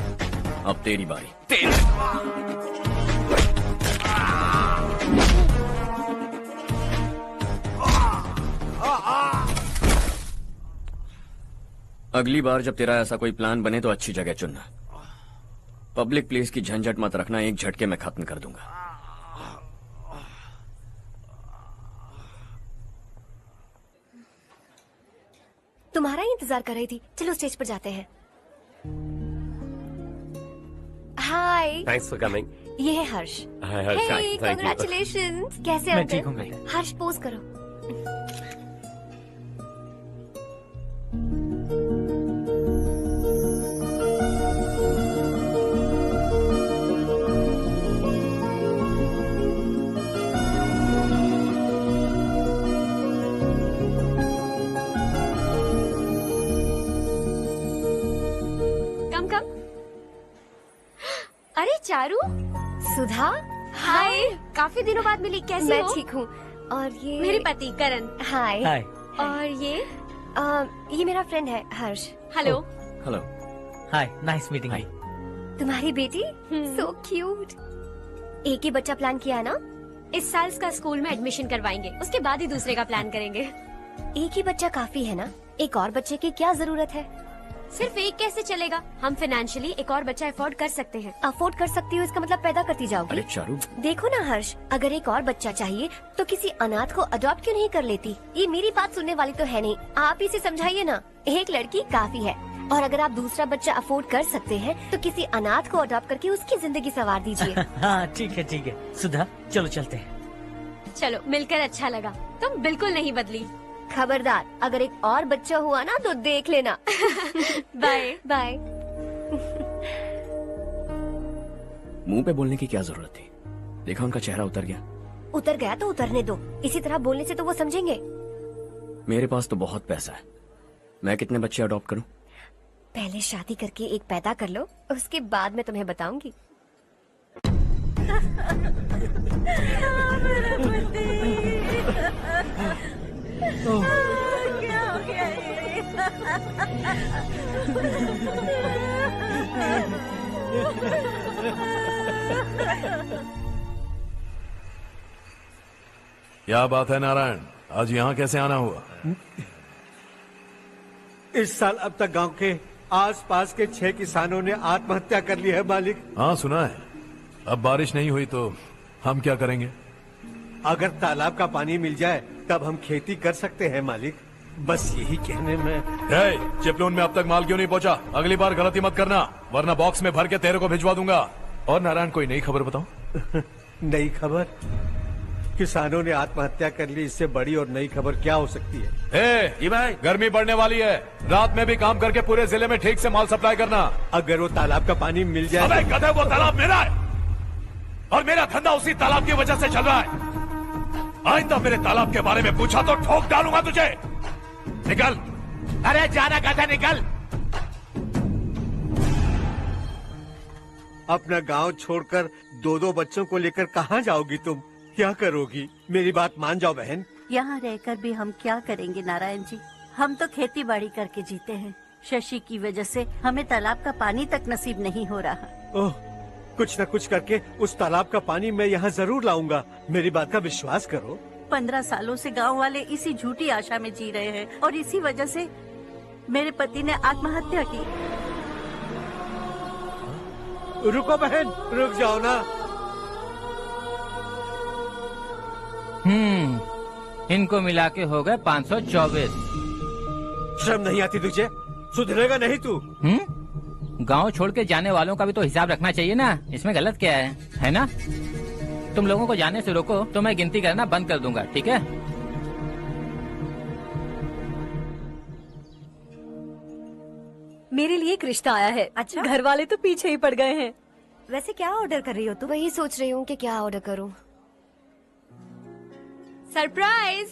अब तेरी बारी। अगली बार जब तेरा ऐसा कोई प्लान बने तो अच्छी जगह चुनना। पब्लिक प्लेस की झंझट मत रखना, एक झटके में खत्म कर दूंगा। तुम्हारा ही इंतजार कर रही थी। चलो स्टेज पर जाते हैं। हाय। Thanks for coming. ये है Harsh. Hi Harsh, thank you. Congratulations. कैसे मैं अंकल? ठीक हूँ बेटा। हर्ष पोज करो। अरे चारू। सुधा। हाय। काफी दिनों बाद मिली, कैसी मैं हो? ठीक हूँ। और ये मेरे पति करण। हाय। हाय। और ये मेरा फ्रेंड है Harsh. Hello. Hello. Hi, nice meeting you. तुम्हारी बेटी सो क्यूट। एक ही बच्चा प्लान किया है ना? इस साल इसका स्कूल में एडमिशन करवाएंगे, उसके बाद ही दूसरे का प्लान करेंगे। एक ही बच्चा काफी है ना? एक और बच्चे की क्या जरूरत है? सिर्फ एक कैसे चलेगा? हम फाइनेंशियली एक और बच्चा अफोर्ड कर सकते हैं। अफोर्ड कर सकती हो इसका मतलब पैदा करती जाओगी? अरे चारू, देखो ना हर्ष, अगर एक और बच्चा चाहिए तो किसी अनाथ को अडॉप्ट क्यों नहीं कर लेती? ये मेरी बात सुनने वाली तो है नहीं। आप ही से समझाइए ना। एक लड़की काफी है, और अगर आप दूसरा बच्चा अफोर्ड कर सकते हैं तो किसी अनाथ को अडॉप्ट करके उसकी जिंदगी संवार दीजिए। हाँ ठीक है ठीक है। सुधा चलो चलते हैं। चलो, मिलकर अच्छा लगा। तुम बिल्कुल नहीं बदली। खबरदार, अगर एक और बच्चा हुआ ना तो देख लेना। Bye bye. मुंह पे बोलने की क्या जरूरत थी? देखा उनका चेहरा उतर गया। उतर गया तो उतरने दो। इसी तरह बोलने से तो वो समझेंगे। मेरे पास तो बहुत पैसा है। मैं कितने बच्चे अडॉप्ट करूं? पहले शादी करके एक पैदा कर लो, उसके बाद मैं तुम्हें बताऊंगी। क्या हो गया क्या बात है नारायण, आज यहाँ कैसे आना हुआ? इस साल अब तक गांव के आसपास के 6 किसानों ने आत्महत्या कर ली है मालिक। हाँ सुना है। अब बारिश नहीं हुई तो हम क्या करेंगे? अगर तालाब का पानी मिल जाए तब हम खेती कर सकते हैं मालिक। बस यही कहने में। चिपलून में अब तक माल क्यों नहीं पहुंचा? अगली बार गलती मत करना, वरना बॉक्स में भर के तेरे को भिजवा दूंगा। और नारायण, कोई नई खबर बताओ। नई खबर? किसानों ने आत्महत्या कर ली, इससे बड़ी और नई खबर क्या हो सकती है? ये भाई, गर्मी बढ़ने वाली है, रात में भी काम करके पूरे जिले में ठीक से माल सप्लाई करना। अगर वो तालाब का पानी मिल जाए। अबे गधे, वो तालाब मेरा है और मेरा धंधा उसी तालाब की वजह से चल रहा है। आइंदा मेरे तालाब के बारे में पूछा तो ठोक डालूंगा तुझे। निकल। अरे जाना गधा, निकल। अपना गांव छोड़कर 2-2 बच्चों को लेकर कहाँ जाओगी तुम? क्या करोगी? मेरी बात मान जाओ बहन। यहाँ रहकर भी हम क्या करेंगे नारायण जी? हम तो खेती बाड़ी करके जीते हैं। शशि की वजह से हमें तालाब का पानी तक नसीब नहीं हो रहा। ओह, कुछ न कुछ करके उस तालाब का पानी मैं यहाँ जरूर लाऊंगा। मेरी बात का विश्वास करो। 15 सालों से गांव वाले इसी झूठी आशा में जी रहे हैं और इसी वजह से मेरे पति ने आत्महत्या की। रुको बहन, रुक जाओ ना। इनको मिला के हो गए 524। शर्म नहीं आती तुझे? सुधरेगा नहीं तू? गांव छोड़ के जाने वालों का भी तो हिसाब रखना चाहिए ना। इसमें गलत क्या है ना? तुम लोगों को जाने से रोको तो मैं गिनती करना बंद कर दूंगा, ठीक है? मेरे लिए एक रिश्ता आया है। अच्छा? घर वाले तो पीछे ही पड़ गए हैं। वैसे क्या ऑर्डर कर रही हो तुम? वही सोच रही हूँ कि क्या ऑर्डर करूँ। सरप्राइज!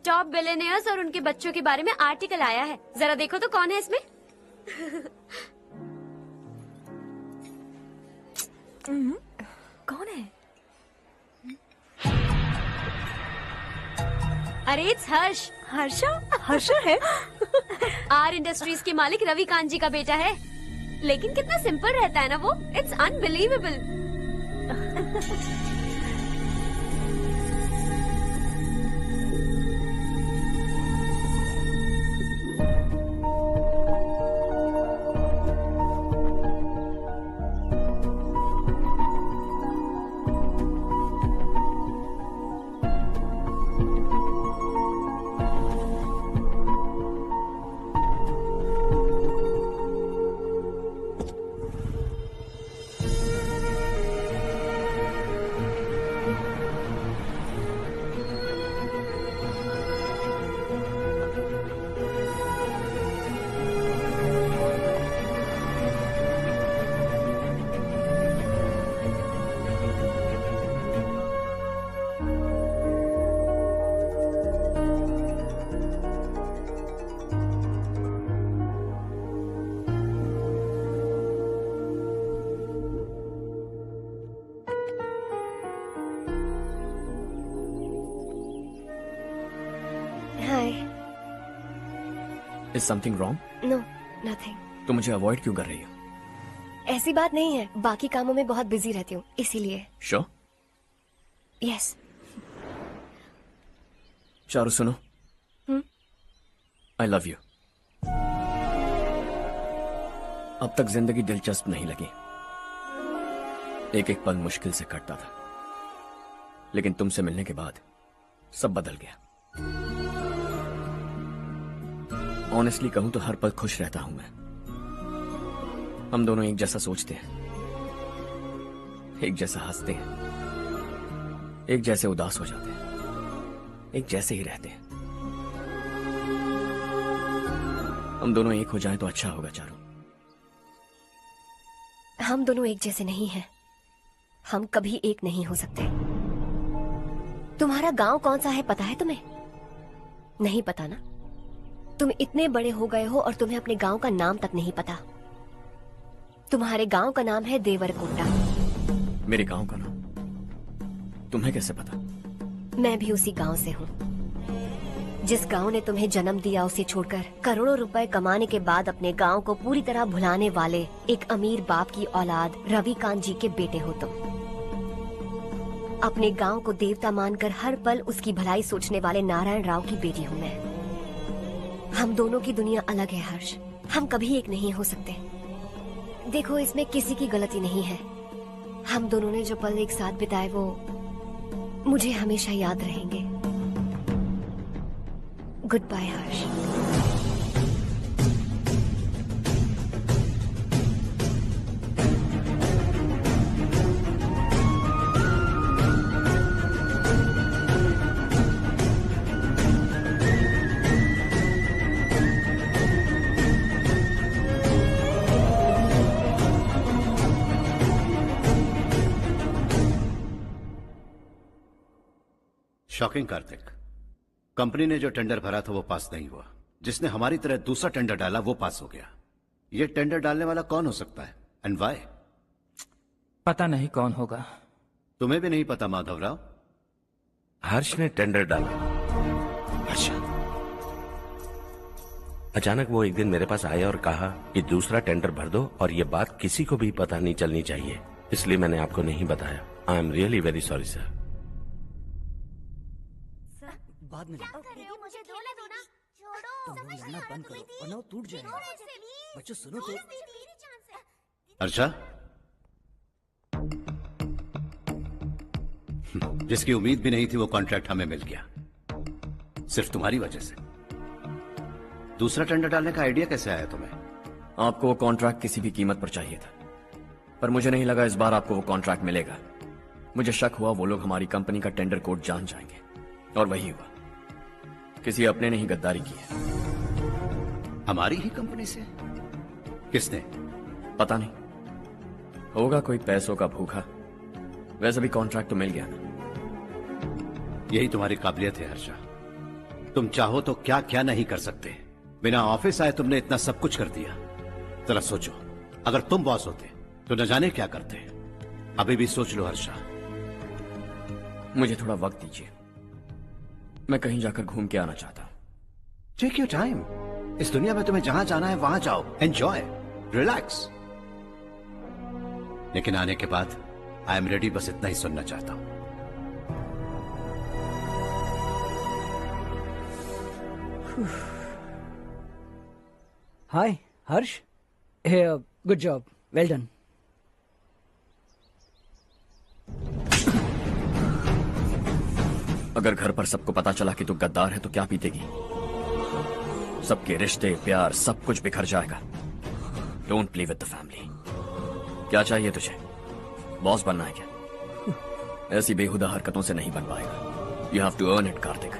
टॉप बिलियनियर्स और उनके बच्चों के बारे में आर्टिकल आया है। जरा देखो तो कौन है इसमें। कौन है? अरे इट्स हर्ष। हर्षा है? आर इंडस्ट्रीज के मालिक रवि कांत जी का बेटा है। लेकिन कितना सिंपल रहता है ना वो। It's unbelievable. Is something wrong? No nothing. तो मुझे अवॉइड क्यों कर रही हो? ऐसी बात नहीं है, बाकी कामों में बहुत बिजी रहती हूँ इसीलिए। Sure? यस। चारू सुनो। I love you. अब तक जिंदगी दिलचस्प नहीं लगी। एक एक पल मुश्किल से कटता था, लेकिन तुमसे मिलने के बाद सब बदल गया। ऑनेस्टली कहूं तो हर पल खुश रहता हूं मैं। हम दोनों एक जैसा सोचते हैं, एक जैसा हंसते हैं, एक जैसे उदास हो जाते हैं, एक जैसे ही रहते हैं। हम दोनों एक हो जाएं तो अच्छा होगा चारू। हम दोनों एक जैसे नहीं हैं। हम कभी एक नहीं हो सकते। तुम्हारा गांव कौन सा है पता है तुम्हें? नहीं पता ना? तुम इतने बड़े हो गए हो और तुम्हें अपने गांव का नाम तक नहीं पता। तुम्हारे गांव का नाम है देवरकोंडा। मेरे गांव का नाम तुम्हें कैसे पता? मैं भी उसी गांव से हूँ। जिस गांव ने तुम्हें जन्म दिया उसे छोड़कर करोड़ों रुपए कमाने के बाद अपने गांव को पूरी तरह भुलाने वाले एक अमीर बाप की औलाद रवि कांत जी के बेटे हो तुम। अपने गांव को देवता मानकर हर पल उसकी भलाई सोचने वाले नारायण राव की बेटी हूँ मैं। हम दोनों की दुनिया अलग है हर्ष। हम कभी एक नहीं हो सकते। देखो इसमें किसी की गलती नहीं है। हम दोनों ने जो पल एक साथ बिताए वो मुझे हमेशा याद रहेंगे। गुड बाय हर्ष। शॉकिंग कार्तिक। कंपनी ने जो टेंडर भरा था वो पास नहीं हुआ। जिसने हमारी तरह दूसरा टेंडर डाला वो पास हो गया। ये टेंडर डालने वाला कौन हो सकता है एंड व्हाई? पता नहीं कौन होगा। तुम्हें भी नहीं पता माधवराव? हर्ष ने टेंडर डाला। अच्छा। अचानक वो एक दिन मेरे पास आया और कहा कि दूसरा टेंडर भर दो और ये बात किसी को भी पता नहीं चलनी चाहिए, इसलिए मैंने आपको नहीं बताया। I am really very sorry sir. बाद में मुझे धोने दो ना, छोड़ो। तुम लोग लड़ना बंद करो वरना वो टूट जाएगा। बच्चों सुनो तो। अर्षा, जिसकी उम्मीद भी नहीं थी वो कॉन्ट्रैक्ट हमें मिल गया, सिर्फ तुम्हारी वजह से। दूसरा टेंडर डालने का आइडिया कैसे आया तुम्हें? आपको वो कॉन्ट्रैक्ट किसी भी कीमत पर चाहिए था, पर मुझे नहीं लगा इस बार आपको वो कॉन्ट्रैक्ट मिलेगा। मुझे शक हुआ वो लोग हमारी कंपनी का टेंडर कोड जान जाएंगे, और वही हुआ। किसी अपने ने ही गद्दारी की है। हमारी ही कंपनी से? किसने? पता नहीं, होगा कोई पैसों का भूखा। वैसे भी कॉन्ट्रैक्ट तो मिल गया ना। यही तुम्हारी काबिलियत है हर्षा, तुम चाहो तो क्या क्या नहीं कर सकते। बिना ऑफिस आए तुमने इतना सब कुछ कर दिया। जरा सोचो, अगर तुम बॉस होते तो न जाने क्या करते। अभी भी सोच लो हर्षा। मुझे थोड़ा वक्त दीजिए, मैं कहीं जाकर घूम के आना चाहता हूं। Take your time. इस दुनिया में तुम्हें जहां जाना है वहां जाओ, एंजॉय, रिलैक्स। लेकिन आने के बाद आई एम रेडी, बस इतना ही सुनना चाहता हूं। हाय हर्ष, गुड जॉब, वेल डन। अगर घर पर सबको पता चला कि तू गद्दार है तो क्या पीतेगी? सबके रिश्ते, प्यार, सब कुछ बिखर जाएगा। Don't play with the family. क्या चाहिए तुझे? बॉस बनना है क्या? ऐसी बेहुदा हरकतों से नहीं बन पाएगा। You have to earn it Kartik.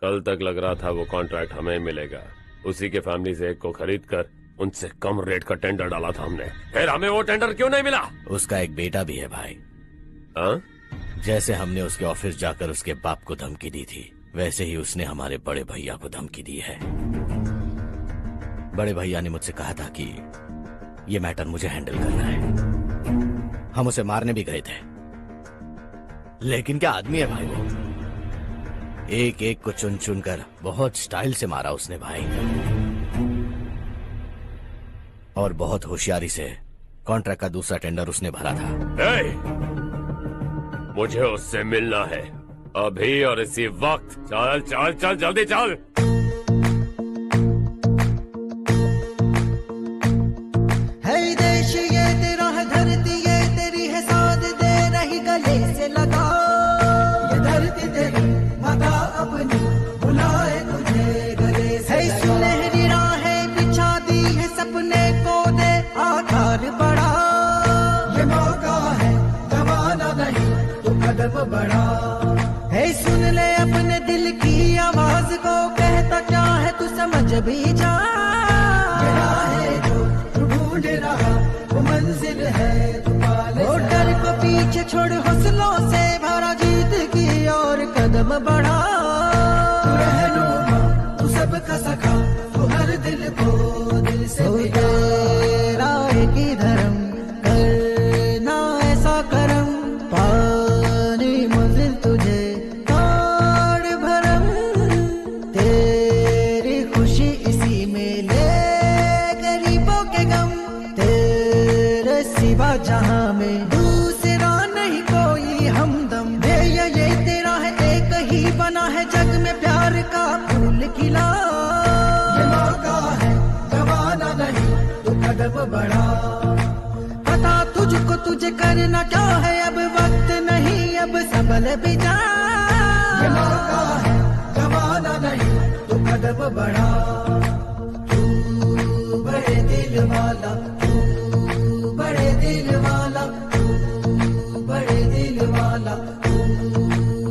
कल तक लग रहा था वो कॉन्ट्रैक्ट हमें मिलेगा, उसी के फैमिली से एक को खरीद कर उनसे कम रेट का टेंडर डाला था हमने, फिर हमें वो टेंडर क्यों नहीं मिला? उसका एक बेटा भी है भाई। हाँ? जैसे हमने उसके ऑफिस जाकर उसके बाप को धमकी दी थी, वैसे ही उसने हमारे बड़े भैया को धमकी दी है। बड़े भैया ने मुझसे कहा था कि ये मैटर मुझे हैंडल करना है। हम उसे मारने भी गए थे, लेकिन क्या आदमी है भाई वो। एक एक को चुन चुन कर बहुत स्टाइल से मारा उसने भाई, और बहुत होशियारी से कॉन्ट्रैक्ट का दूसरा टेंडर उसने भरा था। मुझे उससे मिलना है अभी और इसी वक्त। चल चल चल जल्दी चल। है देश ये तेरा है, धरती ये तेरी है, साथ दे रही गले से लगा। ये धरती तेरी माता अपनी बुलाए तुझे गले से लगा। सुनहरी राहें बिछा दी है, सपने को दे आकार बड़ा। ये मौका है, गवाना नहीं तो कदम बढ़ा। है सुन ले अपने दिल की आवाज को, कहता क्या है तू समझ भी जा। ये राहें जो तू ढूंढ रहा वो मंजिल है तू पाले। वो डर को पीछे छोड़ हौसलों से भरा, जीत की और कदम बढ़ा। तू रहनुमा, तू सबका सखा, तू हर दिल को दिल से तेरा एक ही धर्म, करना ऐसा करम, पानी मंजिल तुझे ताड़ भरम। तेरी खुशी इसी में ले गरीबों के गम, तेरे सिवा जहां में दूसरा नहीं कोई हमदम। ये तेरा है, एक ही बना है जग में प्यार का फूल खिला। ये मौका है, गवाना नहीं तो कदम बढ़ा। पता तुझको तुझे करना क्या है, अब वक्त नहीं अब संभल भी जा। ये मौका है, गवाना नहीं तो कदम बढ़ा। तू बड़े दिल वाला, तू बड़े दिल वाला, तू बड़े दिल वाला, तू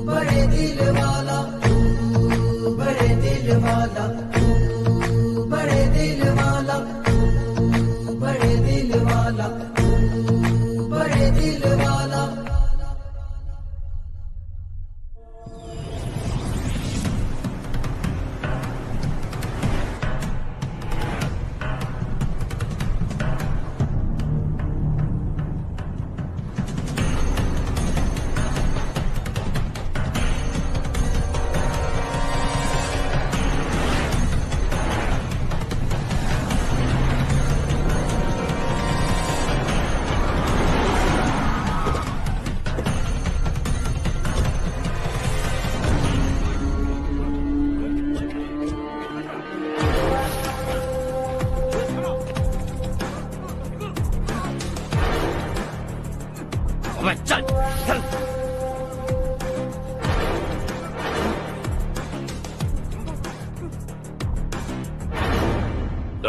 बड़े दिल वाला, तू बड़े दिल वाला, तू बड़े दिल वाला, तू बड़े दिल वाला, तू बड़े दिल वाला।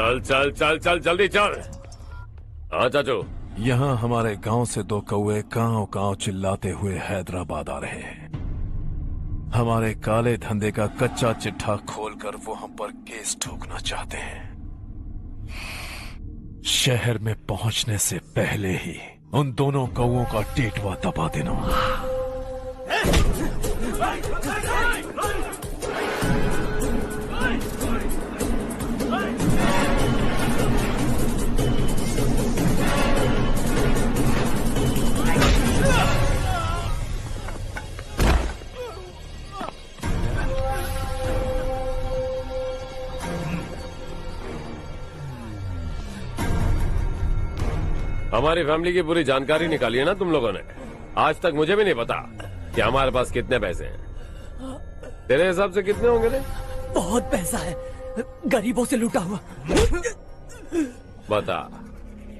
चल चल चल चल जल्दी चल। हाँ चाचू। यहाँ हमारे गांव से 2 कौवे कांव चिल्लाते हुए हैदराबाद आ रहे हैं। हमारे काले धंधे का कच्चा चिट्ठा खोलकर वो हम पर केस ठोकना चाहते हैं। शहर में पहुंचने से पहले ही उन दोनों कौवों का टेटवा दबा देना। हमारी फैमिली की पूरी जानकारी निकाली है ना तुम लोगों ने। आज तक मुझे भी नहीं पता कि हमारे पास कितने पैसे हैं। तेरे हिसाब से कितने होंगे रे? बहुत पैसा है, गरीबों से लूटा हुआ। बता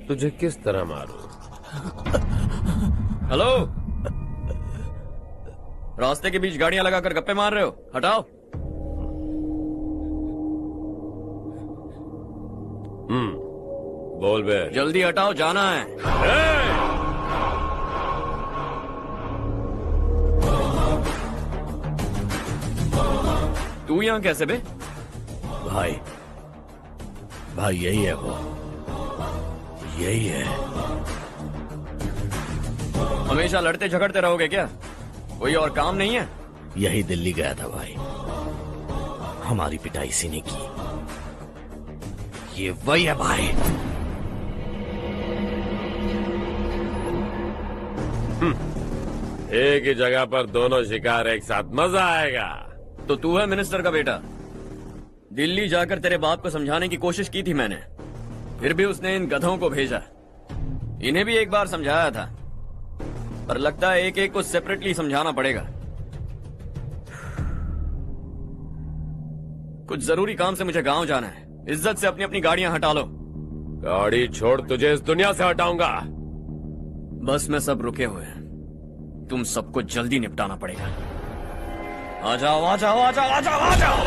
तुझे किस तरह मारूं? हेलो, रास्ते के बीच गाड़ियां लगाकर गप्पे मार रहे हो? हटाओ। बोल बे। जल्दी हटाओ, जाना है। तू यहाँ कैसे बे? भाई यही है वो, यही है। हमेशा लड़ते झगड़ते रहोगे क्या? कोई और काम नहीं है? यही दिल्ली गया था भाई, हमारी पिटाई इसी ने की। ये वही है भाई। एक ही जगह पर दोनों शिकार एक साथ, मजा आएगा। तो तू है मिनिस्टर का बेटा। दिल्ली जाकर तेरे बाप को समझाने की कोशिश की थी मैंने, फिर भी उसने इन गधों को भेजा। इन्हें भी एक बार समझाया था, पर लगता है एक एक को सेपरेटली समझाना पड़ेगा। कुछ जरूरी काम से मुझे गांव जाना है। इज्जत से अपनी अपनी गाड़ियां हटा लो। गाड़ी छोड़, तुझे इस दुनिया से हटाऊंगा। बस में सब रुके हुए हैं, तुम सबको जल्दी निपटाना पड़ेगा। आ जाओ आ जाओ आ जाओ आ जाओ आ जाओ।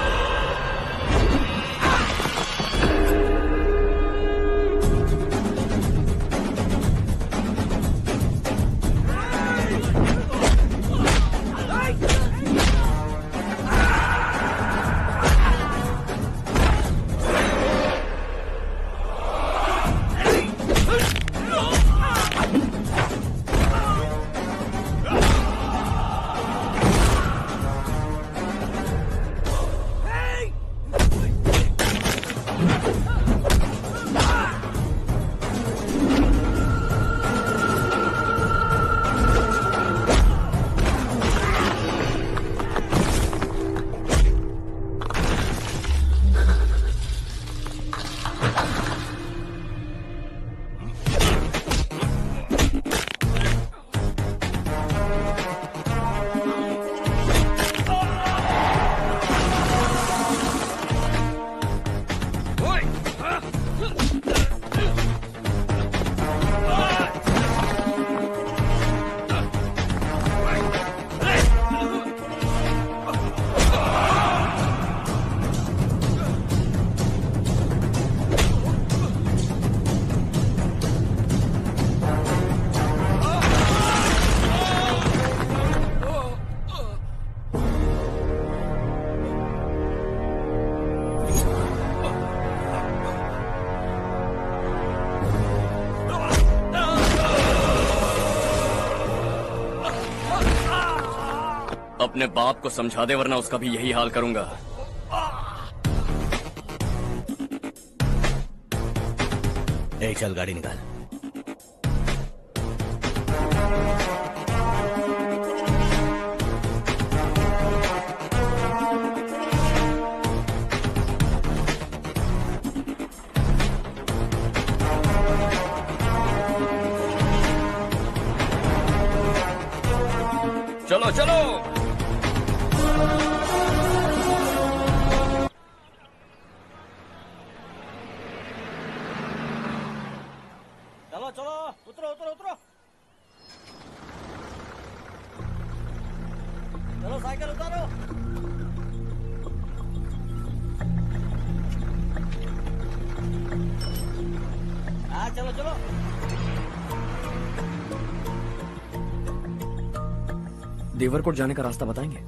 अपने बाप को समझा दे, वरना उसका भी यही हाल करूंगा। ए, चल गाड़ी निकाल। चलो चलो। चलो चलो, उतरो उतरो उतरो। चलो साइकिल उतारो। हाँ चलो चलो। देवरकोट जाने का रास्ता बताएंगे?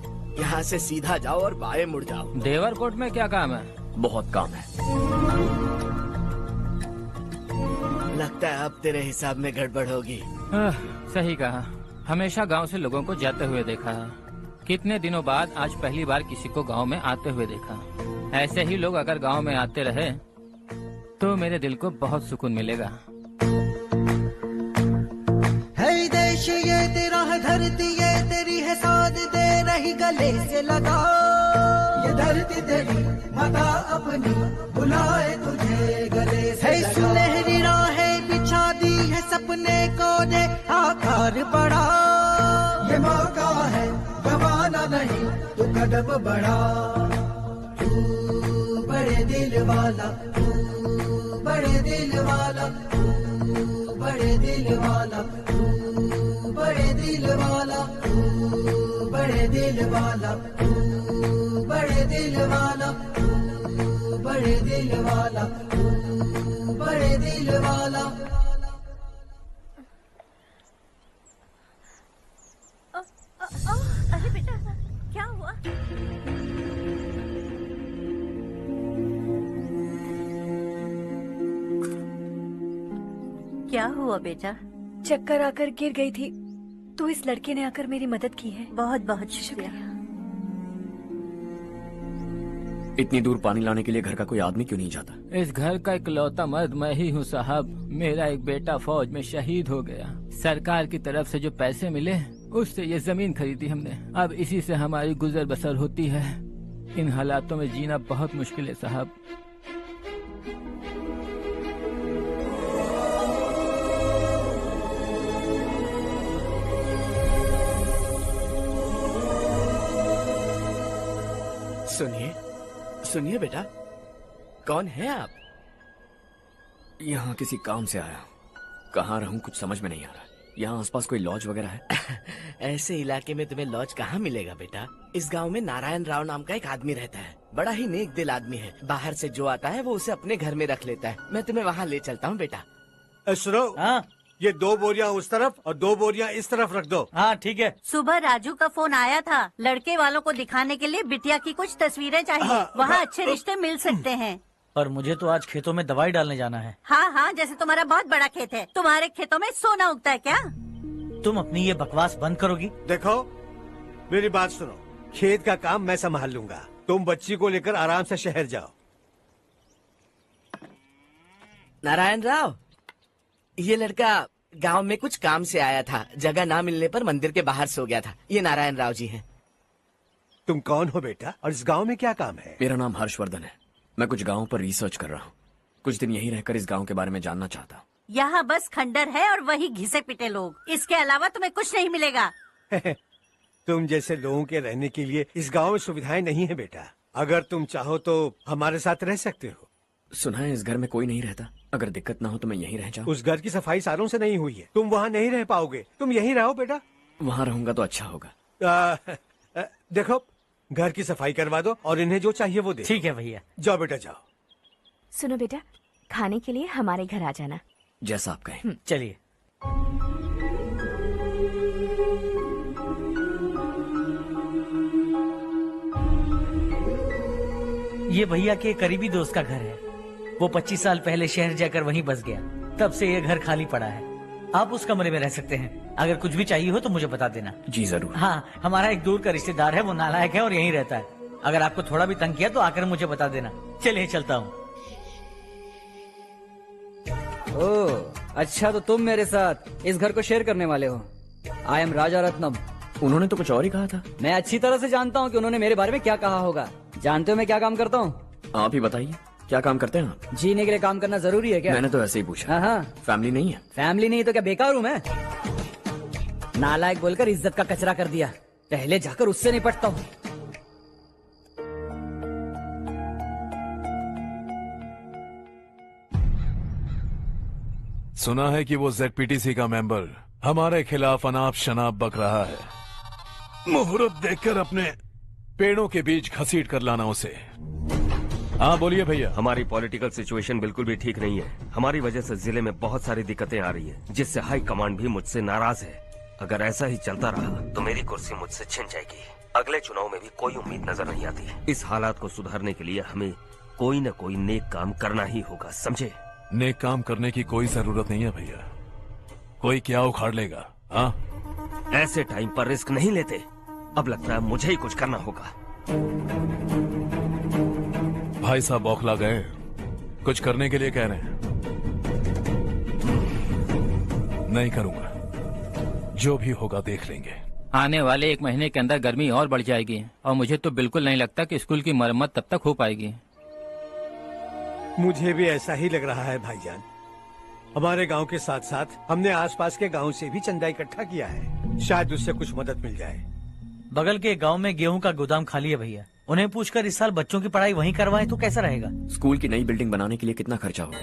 यहाँ से सीधा जाओ और बाएं मुड़ जाओ। देवरकोट में क्या काम है? बहुत काम है। लगता है अब तेरे हिसाब में गड़बड़ होगी। सही कहा। हमेशा गांव से लोगों को जाते हुए देखा है। कितने दिनों बाद आज पहली बार किसी को गांव में आते हुए देखा। ऐसे ही लोग अगर गांव में आते रहे तो मेरे दिल को बहुत सुकून मिलेगा। है देश ये तेरा है, धरती ये तेरी है, साथ दे रही गले से लगा। ये धरती तेरी माता अपनी बुलाए तुझे गले से लगा। सुनहरी राहें बिछा दी है, सपने को दे आकार बढ़ा। ये मौका है गवाना नहीं, तू कदम बढ़ा। तू बड़े दिल वाला, तू बड़े दिल वाला, तू बड़े दिल वाला, तू बड़े दिल वाला, तू बड़े दिल वाला, तू बड़े दिल वाला, तू बड़े दिल वाला, तू बड़े दिल वाला। अरे बेटा क्या हुआ? क्या हुआ बेटा? चक्कर आकर गिर गई थी तो इस लड़के ने आकर मेरी मदद की है। बहुत बहुत शुक्रिया। इतनी दूर पानी लाने के लिए घर का कोई आदमी क्यों नहीं जाता? इस घर का इकलौता मर्द मैं ही हूँ साहब। मेरा एक बेटा फौज में शहीद हो गया। सरकार की तरफ से जो पैसे मिले उससे ये जमीन खरीदी हमने। अब इसी से हमारी गुजर बसर होती है। इन हालातों में जीना बहुत मुश्किल है साहब। सुनिए सुनिए बेटा, कौन है आप? यहाँ किसी काम से आया। कहाँ रहूँ कुछ समझ में नहीं आ रहा। यहाँ आसपास कोई लॉज वगैरह है? ऐसे इलाके में तुम्हें लॉज कहाँ मिलेगा बेटा। इस गांव में नारायण राव नाम का एक आदमी रहता है। बड़ा ही नेक दिल आदमी है। बाहर से जो आता है वो उसे अपने घर में रख लेता है। मैं तुम्हें वहाँ ले चलता हूँ बेटा। सुनो, ये 2 बोरियां उस तरफ और 2 बोरियां इस तरफ रख दो। हाँ ठीक है। सुबह राजू का फोन आया था। लड़के वालों को दिखाने के लिए बिटिया की कुछ तस्वीरें चाहिए। वहाँ अच्छे रिश्ते मिल सकते हैं। और मुझे तो आज खेतों में दवाई डालने जाना है। हाँ हाँ, जैसे तुम्हारा बहुत बड़ा खेत है। तुम्हारे खेतों में सोना उगता है क्या? तुम अपनी ये बकवास बंद करोगी? देखो मेरी बात सुनो, खेत का काम मैं संभाल लूंगा। तुम बच्ची को लेकर आराम से शहर जाओ। नारायण राव, ये लड़का गांव में कुछ काम से आया था। जगह ना मिलने पर मंदिर के बाहर सो गया था। ये नारायण राव जी हैं। तुम कौन हो बेटा और इस गांव में क्या काम है? मेरा नाम हर्षवर्धन है। मैं कुछ गाँव पर रिसर्च कर रहा हूँ। कुछ दिन यहीं रहकर इस गाँव के बारे में जानना चाहता हूँ। यहाँ बस खंडर है और वही घिसे पिटे लोग। इसके अलावा तुम्हें कुछ नहीं मिलेगा। तुम जैसे लोगों के रहने के लिए इस गांव में सुविधाएं नहीं है बेटा। अगर तुम चाहो तो हमारे साथ रह सकते हो। सुना है इस घर में कोई नहीं रहता। अगर दिक्कत ना हो तो मैं यहीं रह जाऊँ। उस घर की सफाई सालों से नहीं हुई है। तुम वहाँ नहीं रह पाओगे। तुम यहीं रहो बेटा। वहाँ रहूंगा तो अच्छा होगा। देखो, घर की सफाई करवा दो और इन्हें जो चाहिए वो दे। ठीक है भैया। जाओ बेटा जाओ। सुनो बेटा, खाने के लिए हमारे घर आ जाना। जैसा आप कहें। चलिए। ये भैया के करीबी दोस्त का घर है। वो 25 साल पहले शहर जाकर वहीं बस गया। तब से ये घर खाली पड़ा है। आप उस कमरे में रह सकते हैं। अगर कुछ भी चाहिए हो तो मुझे बता देना। जी जरूर। हाँ, हमारा एक दूर का रिश्तेदार है। वो नालायक है और यहीं रहता है। अगर आपको थोड़ा भी तंग किया तो आकर मुझे बता देना। चलिए चलता हूँ। ओह, अच्छा तो तुम मेरे साथ इस घर को शेयर करने वाले हो। आई एम राजा रत्नम। उन्होंने तो कुछ और ही कहा था। मैं अच्छी तरह से जानता हूँ कि उन्होंने मेरे बारे में क्या कहा होगा। जानते हो मैं क्या काम करता हूँ? आप ही बताइए, क्या काम करते हैं आप? जीने के लिए काम करना जरूरी है क्या? मैंने तो ऐसे ही पूछा। हाँ। फैमिली नहीं है? फैमिली नहीं तो क्या बेकार हूँ मैं? नालायक बोलकर इज्जत का कचरा कर दिया। पहले जाकर उससे निपटता हूँ। सुना है कि वो ZPTC का मेंबर हमारे खिलाफ अनाप शनाप बक रहा है। मुहूर्त देखकर अपने पेड़ों के बीच घसीट कर लाना उसे। हाँ बोलिए भैया। हमारी पॉलिटिकल सिचुएशन बिल्कुल भी ठीक नहीं है। हमारी वजह से जिले में बहुत सारी दिक्कतें आ रही हैं, जिससे हाई कमांड भी मुझसे नाराज है। अगर ऐसा ही चलता रहा तो मेरी कुर्सी मुझसे छिन जाएगी। अगले चुनाव में भी कोई उम्मीद नजर नहीं आती। इस हालात को सुधारने के लिए हमें कोई न कोई नेक काम करना ही होगा, समझे? नेक काम करने की कोई जरूरत नहीं है भैया, कोई क्या उखाड़ लेगा। हाँ, ऐसे टाइम पर रिस्क नहीं लेते। अब लगता है मुझे ही कुछ करना होगा। भाई साहब बौखला गए, कुछ करने के लिए कह रहे हैं। नहीं करूंगा, जो भी होगा देख लेंगे। आने वाले 1 महीने के अंदर गर्मी और बढ़ जाएगी और मुझे तो बिल्कुल नहीं लगता कि स्कूल की मरम्मत तब तक हो पाएगी। मुझे भी ऐसा ही लग रहा है भाईजान। हमारे गांव के साथ साथ हमने आसपास के गांव से भी चंदा इकट्ठा किया है, शायद उससे कुछ मदद मिल जाए। बगल के गांव में गेहूं का गोदाम खाली है भैया, उन्हें पूछकर इस साल बच्चों की पढ़ाई वहीं करवाएं तो कैसा रहेगा? स्कूल की नई बिल्डिंग बनाने के लिए कितना खर्चा होगा?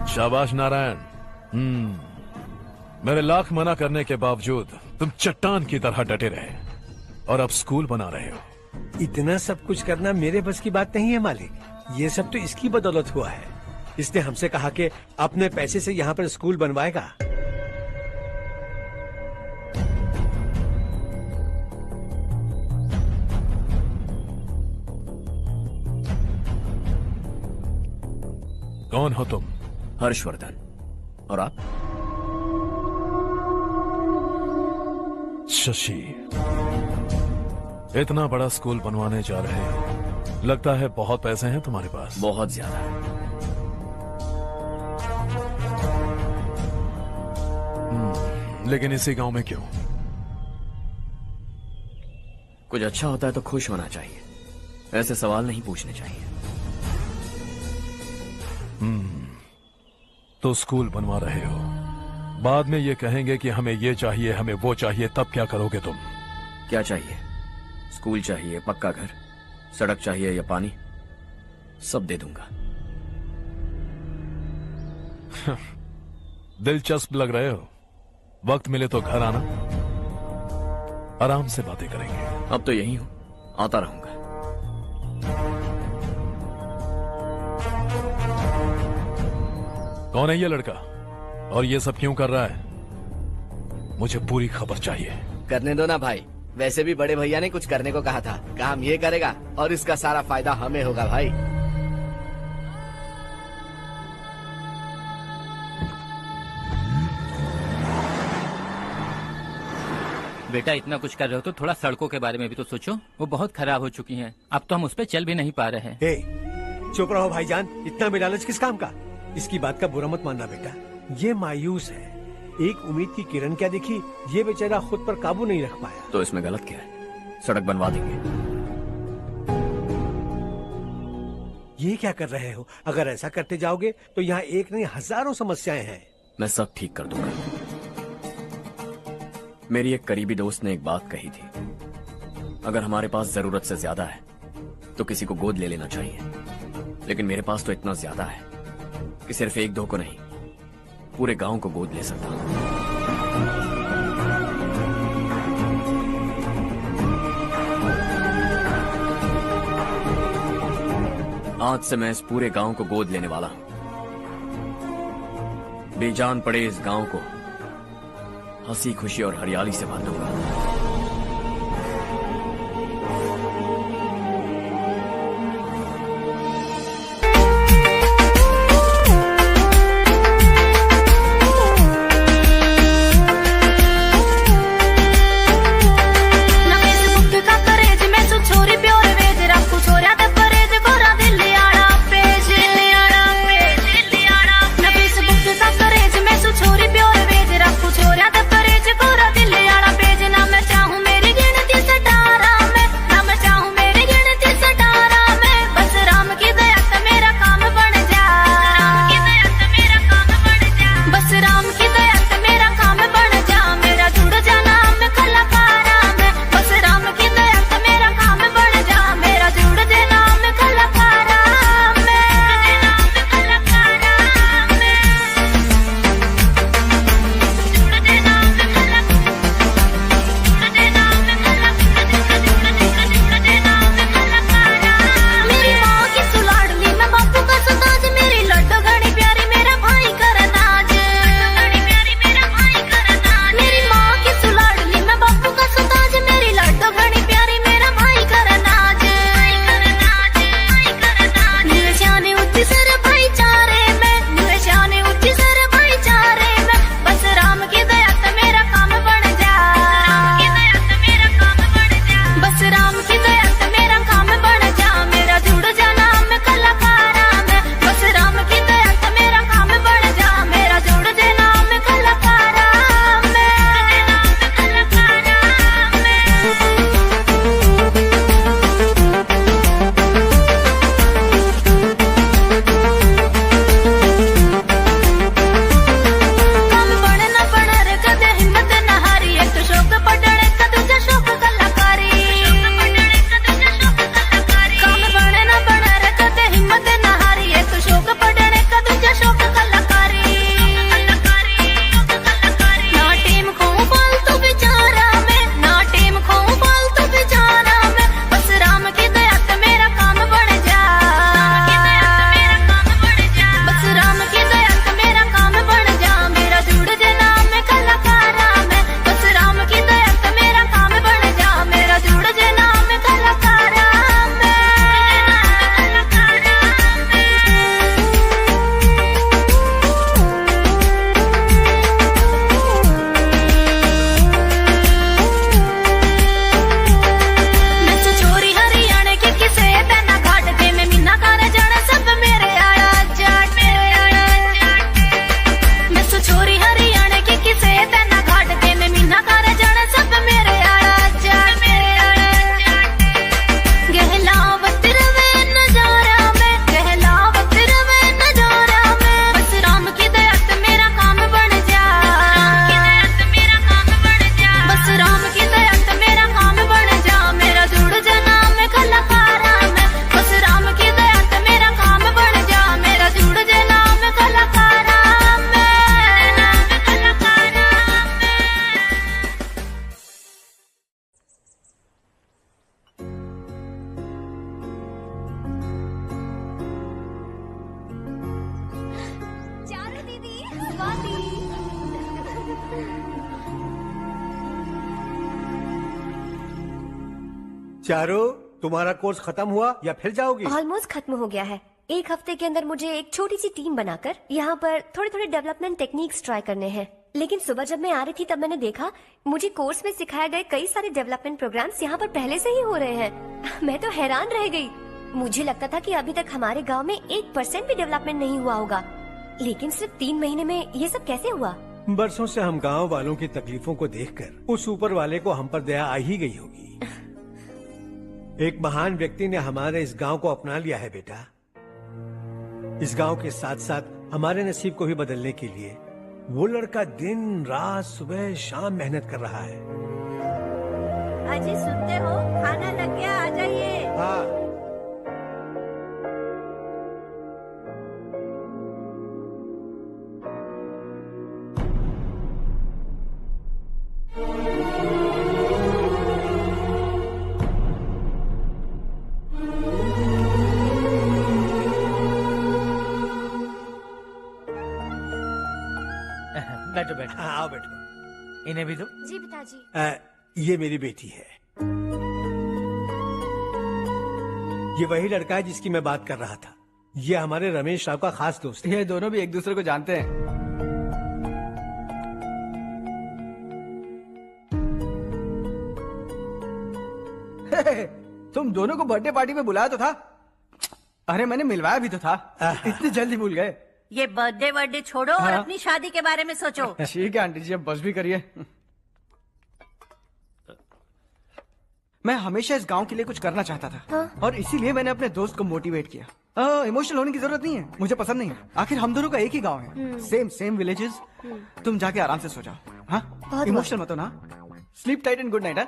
शाबाश नारायण। मेरे लाख मना करने के बावजूद तुम चट्टान की तरह डटे रहे और अब स्कूल बना रहे हो। इतना सब कुछ करना मेरे बस की बात नहीं है मालिक, ये सब तो इसकी बदौलत हुआ है। इसने हमसे कहा कि अपने पैसे से यहाँ पर स्कूल बनवाएगा। कौन हो तुम? हर्षवर्धन। और आप? शशि। इतना बड़ा स्कूल बनवाने जा रहे हो, लगता है बहुत पैसे हैं तुम्हारे पास। बहुत ज्यादा है। लेकिन इसी गांव में क्यों? कुछ अच्छा होता है तो खुश होना चाहिए, ऐसे सवाल नहीं पूछने चाहिए। तो स्कूल बनवा रहे हो, बाद में ये कहेंगे कि हमें ये चाहिए, हमें वो चाहिए, तब क्या करोगे तुम? क्या चाहिए? स्कूल चाहिए, पक्का घर, सड़क चाहिए या पानी, सब दे दूंगा। दिलचस्प लग रहे हो। वक्त मिले तो घर आना, आराम से बातें करेंगे। अब तो यही हूं, आता रहूंगा। कौन है ये लड़का और ये सब क्यों कर रहा है? मुझे पूरी खबर चाहिए। करने दो ना भाई, वैसे भी बड़े भैया ने कुछ करने को कहा था, काम ये करेगा और इसका सारा फायदा हमें होगा भाई। बेटा इतना कुछ कर रहे हो तो थोड़ा सड़कों के बारे में भी तो सोचो, वो बहुत खराब हो चुकी हैं। अब तो हम उस पर चल भी नहीं पा रहे हैं। चुप रहो भाईजान, इतना भी लालच किस काम का? इसकी बात का बुरा मत मानना बेटा, ये मायूस है। एक उम्मीद की किरण क्या दिखी, ये बेचारा खुद पर काबू नहीं रख पाया। तो इसमें गलत क्या है? सड़क बनवा देंगे। ये क्या कर रहे हो? अगर ऐसा करते जाओगे तो यहाँ एक नहीं हजारों समस्याएं हैं। मैं सब ठीक कर दूंगा। मेरी एक करीबी दोस्त ने एक बात कही थी, अगर हमारे पास जरूरत से ज्यादा है तो किसी को गोद ले लेना चाहिए, लेकिन मेरे पास तो इतना ज्यादा है कि सिर्फ 1-2 को नहीं, पूरे गांव को गोद ले सकता हूं। आज से मैं इस पूरे गांव को गोद लेने वाला हूं। बेजान पड़े इस गांव को हंसी खुशी और हरियाली से भर दूंगा। छोरी प्योर वेज रखू छोरिया ते परेज गोरा दिल आला पेज ना मैं चारू, तुम्हारा कोर्स खत्म हुआ या फिर जाओगी? ऑलमोस्ट खत्म हो गया है। एक हफ्ते के अंदर मुझे एक छोटी सी टीम बनाकर यहाँ पर थोड़े थोड़े डेवलपमेंट टेक्निक्स ट्राई करने हैं। लेकिन सुबह जब मैं आ रही थी तब मैंने देखा मुझे कोर्स में सिखाए गए कई सारे डेवलपमेंट प्रोग्राम्स यहाँ पर पहले से ही हो रहे हैं। मैं तो हैरान रह गई। मुझे लगता था कि अभी तक हमारे गांव में 1% भी डेवलपमेंट नहीं हुआ होगा, लेकिन सिर्फ 3 महीने में ये सब कैसे हुआ? बरसों से हम गांव वालों की तकलीफों को देखकर उस ऊपर वाले को हम पर दया आ ही गई होगी। एक महान व्यक्ति ने हमारे इस गांव को अपना लिया है बेटा। इस गांव के साथ साथ हमारे नसीब को भी बदलने के लिए वो लड़का दिन रात सुबह शाम मेहनत कर रहा है। अजी सुनते हो, खाना लग गया, आ जाइए। हाँ। बैठो बैठो। आओ बैठो। इन्हें भी दो। जी पिताजी। ये मेरी बेटी है। ये वही लड़का है जिसकी मैं बात कर रहा था। ये हमारे रमेश राव का खास दोस्त है। ये दोनों भी एक दूसरे को जानते हैं। तुम दोनों को बर्थडे पार्टी में बुलाया तो था। अरे मैंने मिलवाया भी तो था। इतनी जल्दी भूल गए। ये बर्थडे छोड़ो और हाँ। अपनी शादी के बारे में सोचो। ठीक है आंटी जी, अब बस भी करिए। मैं हमेशा इस गांव के लिए कुछ करना चाहता था। हाँ? और इसीलिए मैंने अपने दोस्त को मोटिवेट किया। इमोशनल होने की जरूरत नहीं है, मुझे पसंद नहीं है। आखिर हम दोनों का एक ही गांव है, सेम विलेजेस। तुम जाके आराम से सो जाओ। हाँ, इमोशनल मत हो ना। Sleep tight and good night.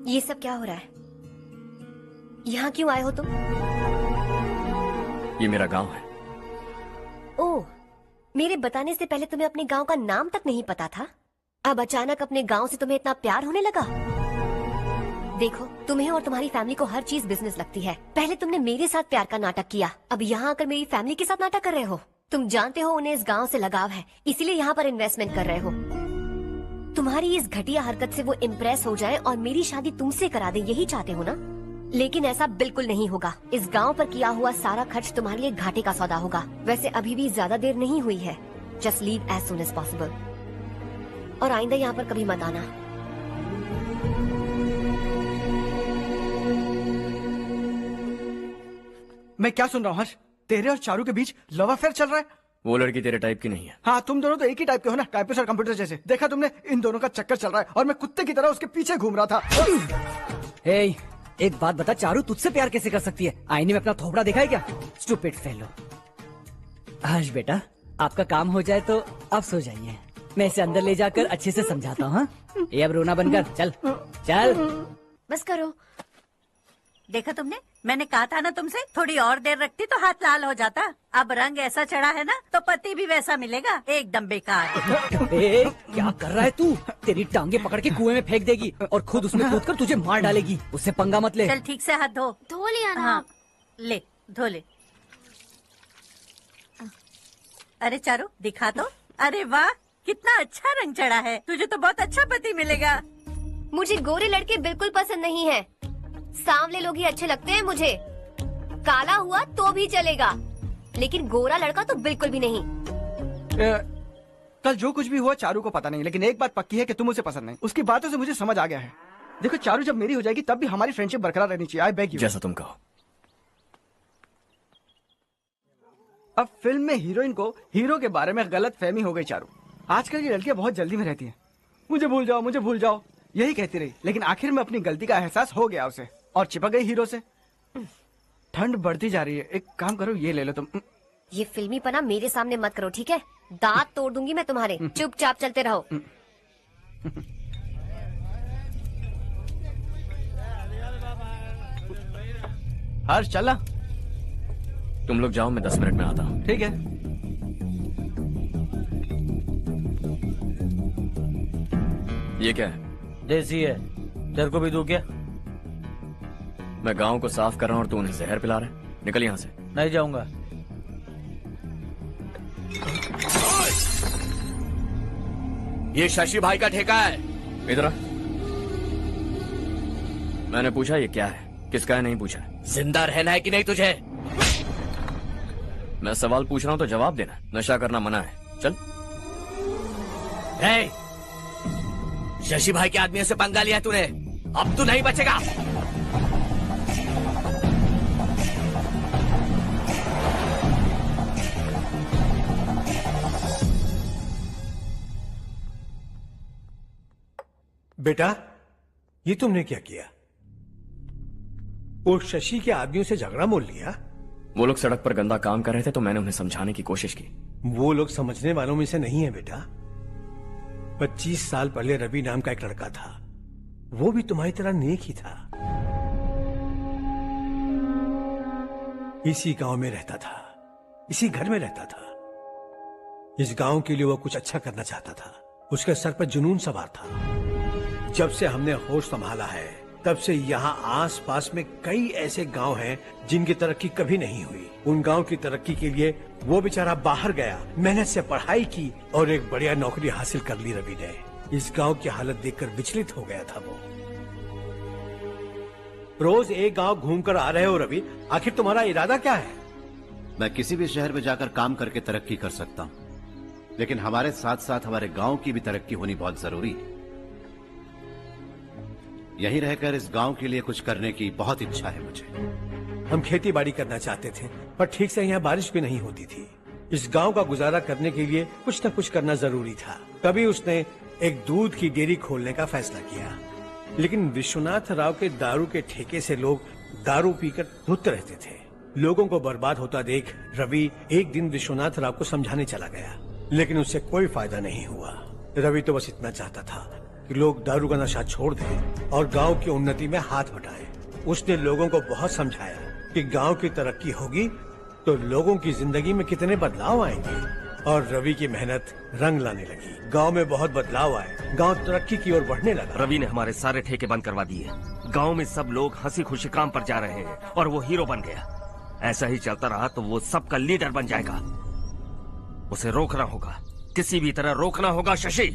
ये सब क्या हो रहा है? यहाँ क्यों आए हो तुम? ये मेरा गांव है। ओह, मेरे बताने से पहले तुम्हें अपने गांव का नाम तक नहीं पता था? अब अचानक अपने गांव से तुम्हें इतना प्यार होने लगा? देखो, तुम्हें और तुम्हारी फैमिली को हर चीज बिजनेस लगती है। पहले तुमने मेरे साथ प्यार का नाटक किया, अब यहाँ आकर मेरी फैमिली के साथ नाटक कर रहे हो। तुम जानते हो उन्हें इस गांव से लगाव है, इसीलिए यहाँ पर इन्वेस्टमेंट कर रहे हो। तुम्हारी इस घटिया हरकत से वो इम्प्रेस हो जाए और मेरी शादी तुमसे करा दे, यही चाहते हो ना? लेकिन ऐसा बिल्कुल नहीं होगा। इस गांव पर किया हुआ सारा खर्च तुम्हारे लिए घाटे का सौदा होगा। वैसे अभी भी ज्यादा देर नहीं हुई है। Just leave as soon as possible और आइंदा यहाँ पर कभी मत आना। मैं क्या सुन रहा हूँ हर्ष? तेरे और चारू के बीच लव अफेयर चल रहा है? वो लड़की तेरे टाइप की नहीं है। हाँ, तुम दोनों तो एक ही टाइप के हो ना, टाइपिस्ट और कंप्यूटर जैसे। देखा तुमने, इन दोनों का चक्कर चल रहा है और मैं कुत्ते की तरह उसके पीछे घूम रहा था। हे, एक बात बता, चारू तुझसे प्यार कैसे कर सकती है? आईने में अपना थोपड़ा देखा है क्या? Stupid fellow. हर्ष बेटा, आपका काम हो जाए तो आप सो जाइए। मैं इसे अंदर ले जाकर अच्छे से समझाता हूँ। ये अब रोना बनकर चल चल। बस करो। देखा तुमने, मैंने कहा था ना तुमसे, थोड़ी और देर रखती तो हाथ लाल हो जाता। अब रंग ऐसा चढ़ा है ना तो पति भी वैसा मिलेगा। एकदम बेकार। ए, क्या कर रहा है तू? तेरी टांगे पकड़ के कुएं में फेंक देगी और खुद उसमें कूदकर तुझे मार डालेगी। उससे पंगा मत ले। चल ठीक से हाथ धो। धो लिया ना। हाँ, ले धो ले। अरे चारू दिखा तो। अरे वाह, कितना अच्छा रंग चढ़ा है। तुझे तो बहुत अच्छा पति मिलेगा। मुझे गोरे लड़के बिल्कुल पसंद नहीं है। सांवले लोग ही अच्छे लगते हैं मुझे। काला हुआ तो भी चलेगा, लेकिन गोरा लड़का तो बिल्कुल भी नहीं। कल जो कुछ भी हुआ चारू को पता नहीं, लेकिन एक बात पक्की है कि तुम उसे पसंद नहीं। उसकी बातों से मुझे समझ आ गया है। देखो, चारू जब मेरी हो जाएगी तब भी हमारी फ्रेंडशिप बरकरार रहनी चाहिए। I beg you. जैसा तुम कहो। अब फिल्म में हीरोइन को हीरो के बारे में गलत फहमी हो गई चारू। आजकल की लड़कियां बहुत जल्दी में रहती हैं। मुझे भूल जाओ, मुझे भूल जाओ, यही कहती रही। लेकिन आखिर में अपनी गलती का एहसास हो गया उसे और चिपक गई हीरो से। ठंड बढ़ती जा रही है, एक काम करो, ये ले लो तुम। ये फिल्मी पना मेरे सामने मत करो, ठीक है? दांत तोड़ दूंगी मैं तुम्हारे। चुपचाप चलते रहो। हर्ष चला। तुम लोग जाओ, मैं 10 मिनट में आता हूँ। ठीक है। ये क्या है? देसी है। तेरे को भी दूं क्या? मैं गांव को साफ कर रहा हूँ और तू उन्हें जहर पिला रहा है। निकल यहाँ से। नहीं जाऊंगा। ये शशि भाई का ठेका है। इधर आ। मैंने पूछा ये क्या है, किसका है नहीं पूछा। जिंदा रहना है कि नहीं तुझे? मैं सवाल पूछ रहा हूं तो जवाब देना। नशा करना मना है। चल। हे, शशि भाई के आदमियों से पंगा लिया तूने, अब तू नहीं बचेगा। बेटा, ये तुमने क्या किया? वो शशि के आदमियों से झगड़ा मोल लिया? वो लोग सड़क पर गंदा काम कर रहे थे तो मैंने उन्हें समझाने की कोशिश की। वो लोग समझने वालों में से नहीं है बेटा। 25 साल पहले रवि नाम का एक लड़का था, वो भी तुम्हारी तरह नेक ही था। इसी गांव में रहता था, इसी घर में रहता था। इस गांव के लिए वो कुछ अच्छा करना चाहता था। उसके सर पर जुनून सवार था। जब से हमने होश संभाला है तब से यहाँ आस पास में कई ऐसे गांव हैं जिनकी तरक्की कभी नहीं हुई। उन गांव की तरक्की के लिए वो बेचारा बाहर गया, मेहनत से पढ़ाई की और एक बढ़िया नौकरी हासिल कर ली रवि ने। इस गांव की हालत देखकर विचलित हो गया था वो। रोज एक गांव घूमकर आ रहे हो रवि, आखिर तुम्हारा इरादा क्या है? मैं किसी भी शहर में जाकर काम करके तरक्की कर सकता हूँ, लेकिन हमारे साथ साथ हमारे गांव की भी तरक्की होनी बहुत जरूरी है। यहीं रहकर इस गांव के लिए कुछ करने की बहुत इच्छा है मुझे। हम खेती बाड़ी करना चाहते थे, पर ठीक से यहाँ बारिश भी नहीं होती थी। इस गांव का गुजारा करने के लिए कुछ न कुछ करना जरूरी था। तभी उसने एक दूध की डेयरी खोलने का फैसला किया। लेकिन विश्वनाथ राव के दारू के ठेके से लोग दारू पीकर धुत रहते थे। लोगों को बर्बाद होता देख रवि एक दिन विश्वनाथ राव को समझाने चला गया, लेकिन उससे कोई फायदा नहीं हुआ। रवि तो बस इतना चाहता था कि लोग दारू का नशा छोड़ दें और गांव की उन्नति में हाथ बटाएं। उसने लोगों को बहुत समझाया कि गांव की तरक्की होगी तो लोगों की जिंदगी में कितने बदलाव आएंगे, और रवि की मेहनत रंग लाने लगी। गांव में बहुत बदलाव आए, गांव तरक्की की ओर बढ़ने लगा। रवि ने हमारे सारे ठेके बंद करवा दिए। गांव में सब लोग हंसी खुशी काम पर जा रहे हैं और वो हीरो बन गया। ऐसा ही चलता रहा तो वो सबका लीडर बन जाएगा। उसे रोकना होगा, किसी भी तरह रोकना होगा शशि।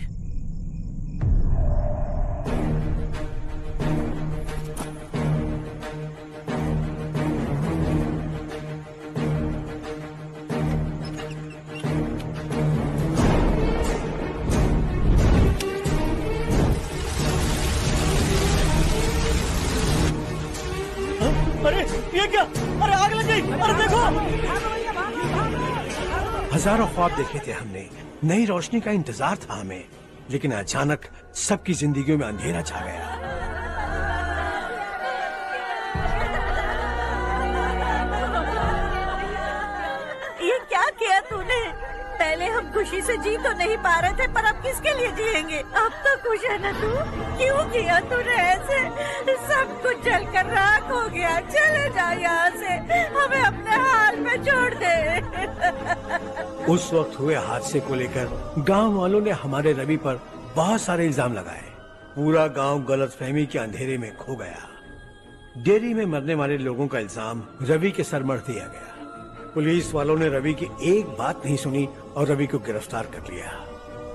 अरे ये क्या? अरे आग लग गई! अरे देखो! हजारों ख्वाब देखे थे हमने, नई रोशनी का इंतजार था हमें, लेकिन अचानक सबकी जिंदगियों में अंधेरा छा गया। ये क्या किया तूने? पहले हम खुशी से जी तो नहीं पा रहे थे, पर अब किसके लिए जिएंगे? अब तो खुश है ना तू? क्यों किया तूने ऐसे? सब कुछ जलकर राख हो गया। चले जा यहाँ से, हमें अपने हाल में छोड़ दे। उस वक्त हुए हादसे को लेकर गांव वालों ने हमारे रवि पर बहुत सारे इल्जाम लगाए। पूरा गांव गलतफहमी के अंधेरे में खो गया। डेयरी में मरने वाले लोगों का इल्जाम रवि के सर मढ़ दिया गया। पुलिस वालों ने रवि की एक बात नहीं सुनी और रवि को गिरफ्तार कर लिया।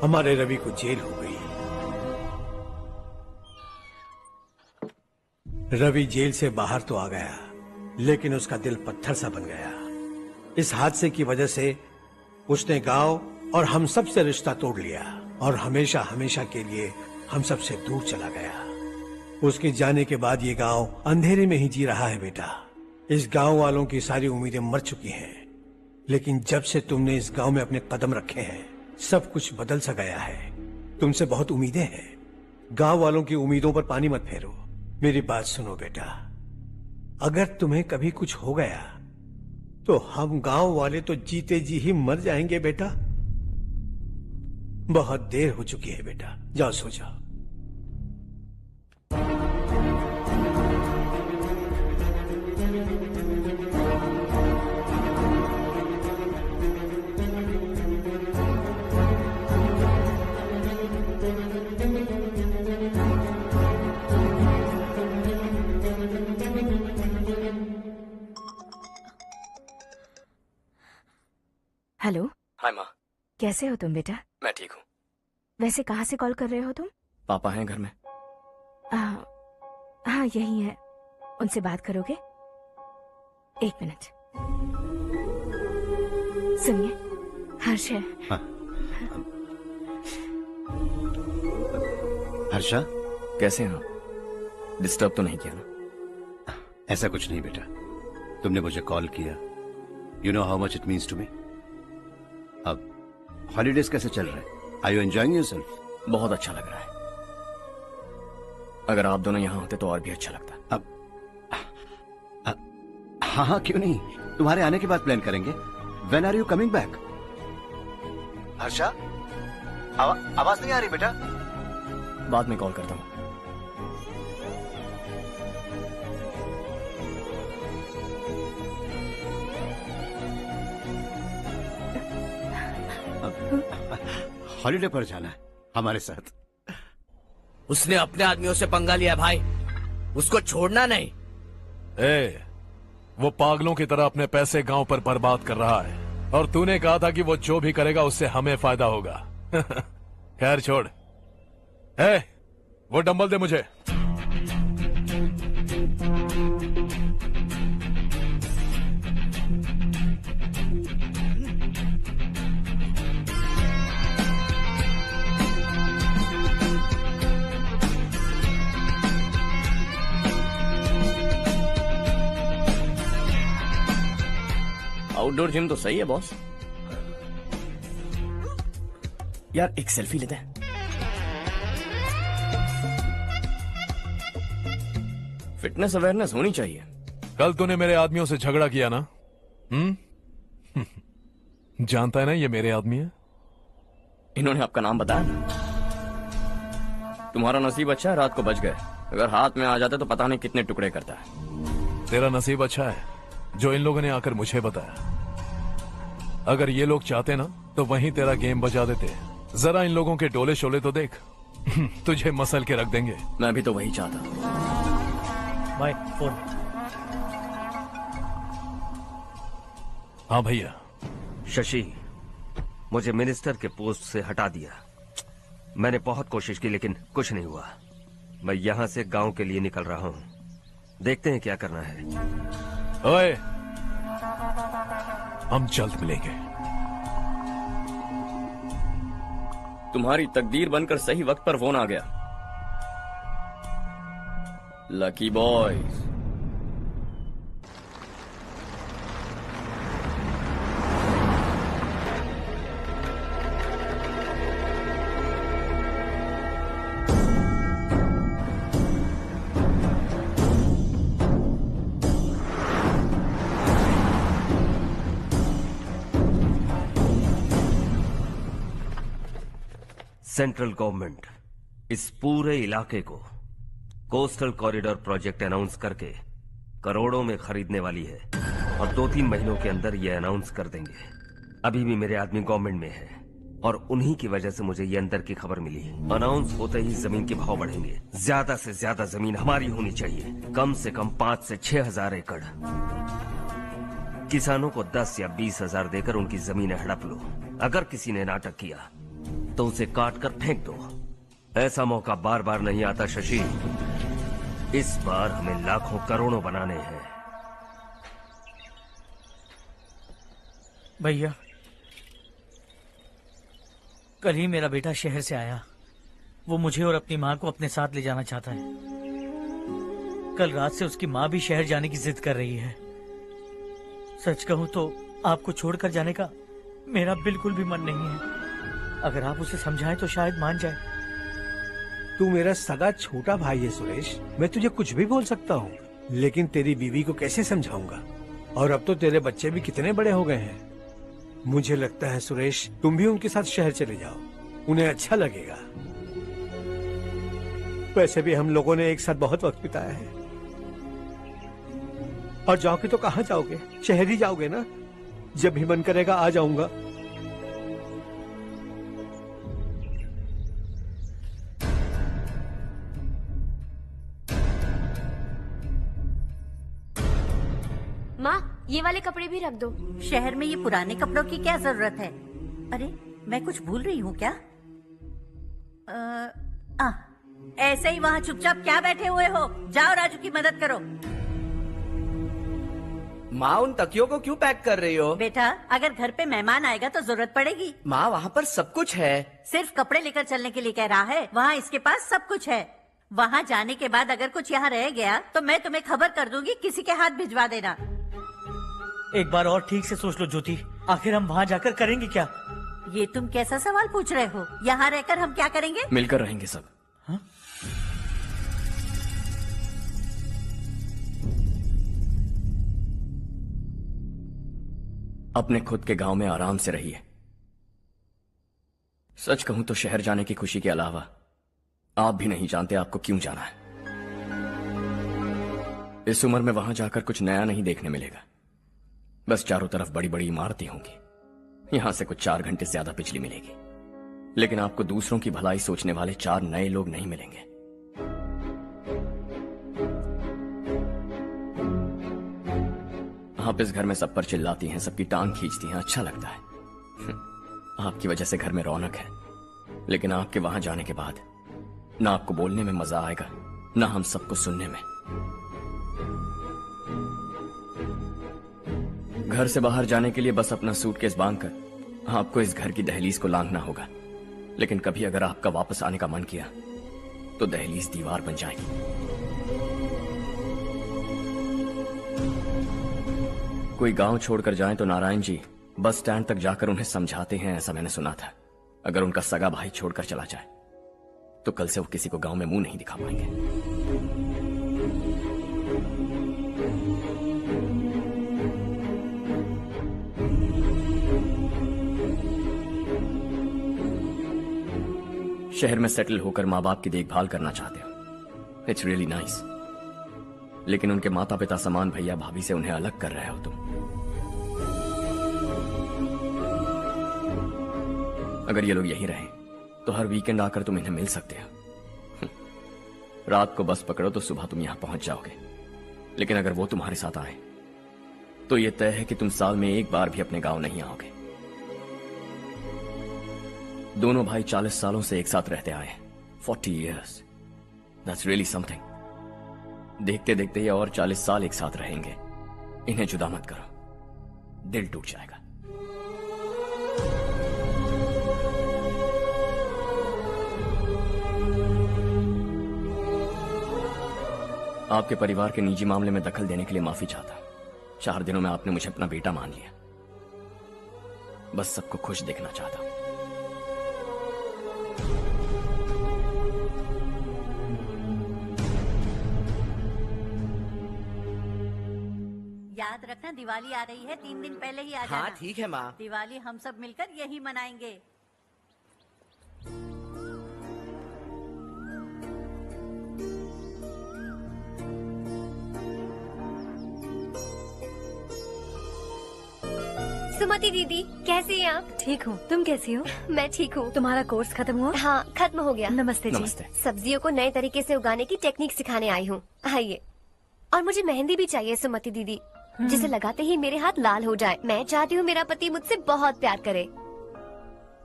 हमारे रवि को जेल हो गई। रवि जेल से बाहर तो आ गया, लेकिन उसका दिल पत्थर सा बन गया। इस हादसे की वजह से उसने गांव और हम सब से रिश्ता तोड़ लिया और हमेशा हमेशा के लिए हम सब से दूर चला गया। उसके जाने के बाद ये गांव अंधेरे में ही जी रहा है बेटा। इस गांव वालों की सारी उम्मीदें मर चुकी हैं, लेकिन जब से तुमने इस गांव में अपने कदम रखे हैं सब कुछ बदल सा गया है। तुमसे बहुत उम्मीदें हैं। गांव वालों की उम्मीदों पर पानी मत फेरो। मेरी बात सुनो बेटा, अगर तुम्हें कभी कुछ हो गया तो हम गांव वाले तो जीते जी ही मर जाएंगे बेटा। बहुत देर हो चुकी है बेटा, जाओ सो जाओ। हेलो। हाय माँ। कैसे हो तुम बेटा? मैं ठीक हूँ। वैसे कहाँ से कॉल कर रहे हो तुम? पापा हैं घर में। हाँ यही है। उनसे बात करोगे? 1 मिनट। सुनिए, हर्ष है। हाँ। हर्षा, कैसे हैं आप? डिस्टर्ब तो नहीं किया ना? ऐसा कुछ नहीं बेटा, तुमने मुझे कॉल किया। You know how much it means to me. अब हॉलीडेज कैसे चल रहे हैं? Are you enjoying yourself? बहुत अच्छा लग रहा है। अगर आप दोनों यहाँ होते तो और भी अच्छा लगता। अब हाँ हाँ क्यों नहीं, तुम्हारे आने के बाद प्लान करेंगे। When are you coming back? Harsha, आवाज नहीं आ रही बेटा। बाद में कॉल करता हूँ। हॉलीडे पर जाना है हमारे साथ। उसने अपने आदमियों से पंगा लिया भाई, उसको छोड़ना नहीं। वो पागलों की तरह अपने पैसे गांव पर बर्बाद कर रहा है, और तूने कहा था कि वो जो भी करेगा उससे हमें फायदा होगा। खैर छोड़। वो डंबल दे मुझे। आउटडोर जिम तो सही है बॉस। यार एक सेल्फी लेते हैं। फिटनेस अवेयरनेस होनी चाहिए। कल तूने मेरे आदमियों से झगड़ा किया ना? जानता है ना ये मेरे आदमी है। इन्होंने आपका नाम बताया? तुम्हारा नसीब अच्छा है, रात को बच गए। अगर हाथ में आ जाते तो पता नहीं कितने टुकड़े करता है। तेरा नसीब अच्छा है जो इन लोगों ने आकर मुझे बताया। अगर ये लोग चाहते ना तो वहीं तेरा गेम बजा देते। जरा इन लोगों के डोले शोले तो देख। तुझे मसल के रख देंगे। मैं भी तो वही चाहता। Bye phone. हाँ भैया। शशि, मुझे मिनिस्टर के पोस्ट से हटा दिया। मैंने बहुत कोशिश की लेकिन कुछ नहीं हुआ। मैं यहाँ से गांव के लिए निकल रहा हूँ। देखते हैं क्या करना है। ओए, हम जल्द मिलेंगे। तुम्हारी तकदीर बनकर सही वक्त पर फोन आ गया। Lucky boys. सेंट्रल गवर्नमेंट इस पूरे इलाके को कोस्टल कॉरिडोर प्रोजेक्ट अनाउंस करके करोड़ों में खरीदने वाली है, और 2-3 महीनों के अंदर ये अनाउंस कर देंगे। अभी भी मेरे आदमी गवर्नमेंट में है और उन्हीं की वजह से मुझे ये अंदर की खबर मिली। अनाउंस होते ही जमीन के भाव बढ़ेंगे। ज्यादा से ज्यादा जमीन हमारी होनी चाहिए, कम से कम 5 से 6 हजार एकड़। किसानों को 10 या 20 हजार देकर उनकी जमीनें हड़प लो। अगर किसी ने नाटक किया तो उसे काट कर फेंक दो। ऐसा मौका बार बार नहीं आता शशि। इस बार हमें लाखों करोड़ों बनाने हैं। भैया, कल ही मेरा बेटा शहर से आया। वो मुझे और अपनी माँ को अपने साथ ले जाना चाहता है। कल रात से उसकी माँ भी शहर जाने की जिद कर रही है। सच कहूँ तो आपको छोड़कर जाने का मेरा बिल्कुल भी मन नहीं है। अगर आप उसे समझाएं तो शायद मान जाए। तू मेरा सगा छोटा भाई है सुरेश, मैं तुझे कुछ भी बोल सकता हूँ, लेकिन तेरी बीवी को कैसे समझाऊंगा? और अब तो तेरे बच्चे भी कितने बड़े हो गए हैं। मुझे लगता है सुरेश, तुम भी उनके साथ शहर चले जाओ, उन्हें अच्छा लगेगा। वैसे भी हम लोगों ने एक साथ बहुत वक्त बिताया है। और जाओगे तो कहाँ जाओगे? शहर ही जाओगे ना? जब भी मन करेगा आ जाऊंगा। माँ, ये वाले कपड़े भी रख दो। शहर में ये पुराने कपड़ों की क्या जरूरत है? अरे मैं कुछ भूल रही हूँ क्या? ऐसे ही वहाँ चुपचाप क्या बैठे हुए हो? जाओ राजू की मदद करो। माँ उन तकियों को क्यों पैक कर रही हो? बेटा अगर घर पे मेहमान आएगा तो जरूरत पड़ेगी। माँ वहाँ पर सब कुछ है। सिर्फ कपड़े लेकर चलने के लिए कह रहा है? वहाँ इसके पास सब कुछ है। वहाँ जाने के बाद अगर कुछ यहाँ रह गया तो मैं तुम्हें खबर कर दूंगी, किसी के हाथ भिजवा देना। एक बार और ठीक से सोच लो ज्योति, आखिर हम वहाँ जाकर करेंगे क्या? ये तुम कैसा सवाल पूछ रहे हो? यहाँ रहकर हम क्या करेंगे? मिलकर रहेंगे सब। अपने खुद के गांव में आराम से रहिए। सच कहूं तो शहर जाने की खुशी के अलावा आप भी नहीं जानते आपको क्यों जाना है। इस उम्र में वहां जाकर कुछ नया नहीं देखने मिलेगा। बस चारों तरफ बड़ी बड़ी इमारतें होंगी, यहां से कुछ 4 घंटे ज्यादा बिजली मिलेगी, लेकिन आपको दूसरों की भलाई सोचने वाले 4 नए लोग नहीं मिलेंगे। आप इस घर में सब पर चिल्लाती हैं, सबकी टांग खींचती हैं, अच्छा लगता है। आपकी वजह से घर में रौनक है, लेकिन आपके वहां जाने के बाद ना आपको बोलने में मजा आएगा, ना हम सबको सुनने में। घर से बाहर जाने के लिए बस अपना सूटकेस बांधकर आपको इस घर की दहलीज को लांघना होगा, लेकिन कभी अगर आपका वापस आने का मन किया तो दहलीज दीवार बन जाएगी। कोई गांव छोड़कर जाए तो नारायण जी बस स्टैंड तक जाकर उन्हें समझाते हैं, ऐसा मैंने सुना था। अगर उनका सगा भाई छोड़कर चला जाए तो कल से वो किसी को गांव में मुंह नहीं दिखा पाएंगे। शहर में सेटल होकर माँ बाप की देखभाल करना चाहते हो, इट्स रियली नाइस, लेकिन उनके माता पिता समान भैया भाभी से उन्हें अलग कर रहे हो तुम। अगर ये लोग यहीं रहे तो हर वीकेंड आकर तुम इन्हें मिल सकते हो। रात को बस पकड़ो तो सुबह तुम यहां पहुंच जाओगे, लेकिन अगर वो तुम्हारे साथ आए तो ये तय है कि तुम साल में एक बार भी अपने गांव नहीं आओगे। दोनों भाई 40 सालों से एक साथ रहते आए, 40 years, that's really something। देखते देखते ये और 40 साल एक साथ रहेंगे। इन्हें जुदा मत करो, दिल टूट जाएगा। आपके परिवार के निजी मामले में दखल देने के लिए माफी चाहता हूं। 4 दिनों में आपने मुझे अपना बेटा मान लिया, बस सबको खुश देखना चाहता हूं। याद रखना दिवाली आ रही है, 3 दिन पहले ही आ जाना। हाँ ठीक है माँ। दिवाली हम सब मिलकर यही मनाएंगे। सुमति दीदी कैसे हैं आप? ठीक हूँ, तुम कैसी हो? मैं ठीक हूँ। तुम्हारा कोर्स खत्म हुआ? हाँ खत्म हो गया। नमस्ते जी। नमस्ते। सब्जियों को नए तरीके से उगाने की टेक्निक सिखाने आई हूँ, आइए। और मुझे मेहंदी भी चाहिए सुमति दीदी, जिसे लगाते ही मेरे हाथ लाल हो जाए। मैं चाहती हूँ मेरा पति मुझसे बहुत प्यार करे।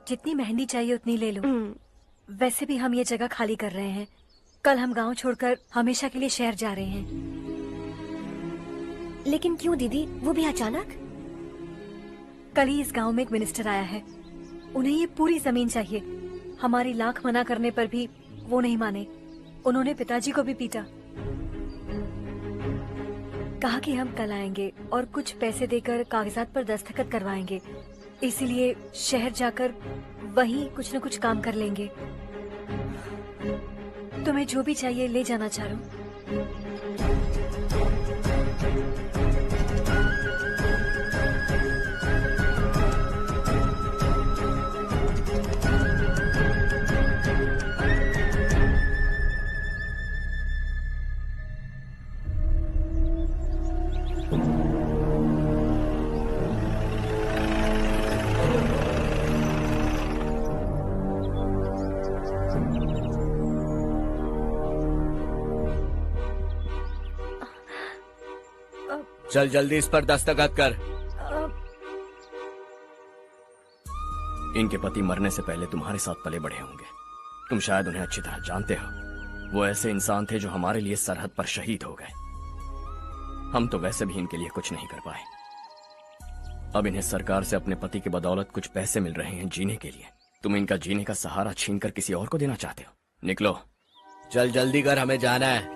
जितनी मेहंदी चाहिए उतनी ले लो। वैसे भी हम ये जगह खाली कर रहे हैं, कल हम गांव छोड़कर हमेशा के लिए शहर जा रहे हैं। लेकिन क्यों दीदी, वो भी अचानक? कल ही इस गांव में एक मिनिस्टर आया है, उन्हें ये पूरी जमीन चाहिए। हमारी लाख मना करने पर भी वो नहीं माने। उन्होंने पिताजी को भी पीटा। कहा कि हम कल आएंगे और कुछ पैसे देकर कागजात पर दस्तखत करवाएंगे, इसीलिए शहर जाकर वहीं कुछ न कुछ काम कर लेंगे। तुम्हें जो भी चाहिए ले जाना चारू। चल जल्दी इस पर दस्तखत कर। इनके पति मरने से पहले तुम्हारे साथ पले बढ़े होंगे, तुम शायद उन्हें अच्छी तरह जानते हो। वो ऐसे इंसान थे जो हमारे लिए सरहद पर शहीद हो गए। हम तो वैसे भी इनके लिए कुछ नहीं कर पाए। अब इन्हें सरकार से अपने पति की बदौलत कुछ पैसे मिल रहे हैं जीने के लिए। तुम इनका जीने का सहारा छीनकर किसी और को देना चाहते हो? निकलो, चल जल्दी कर, हमें जाना है।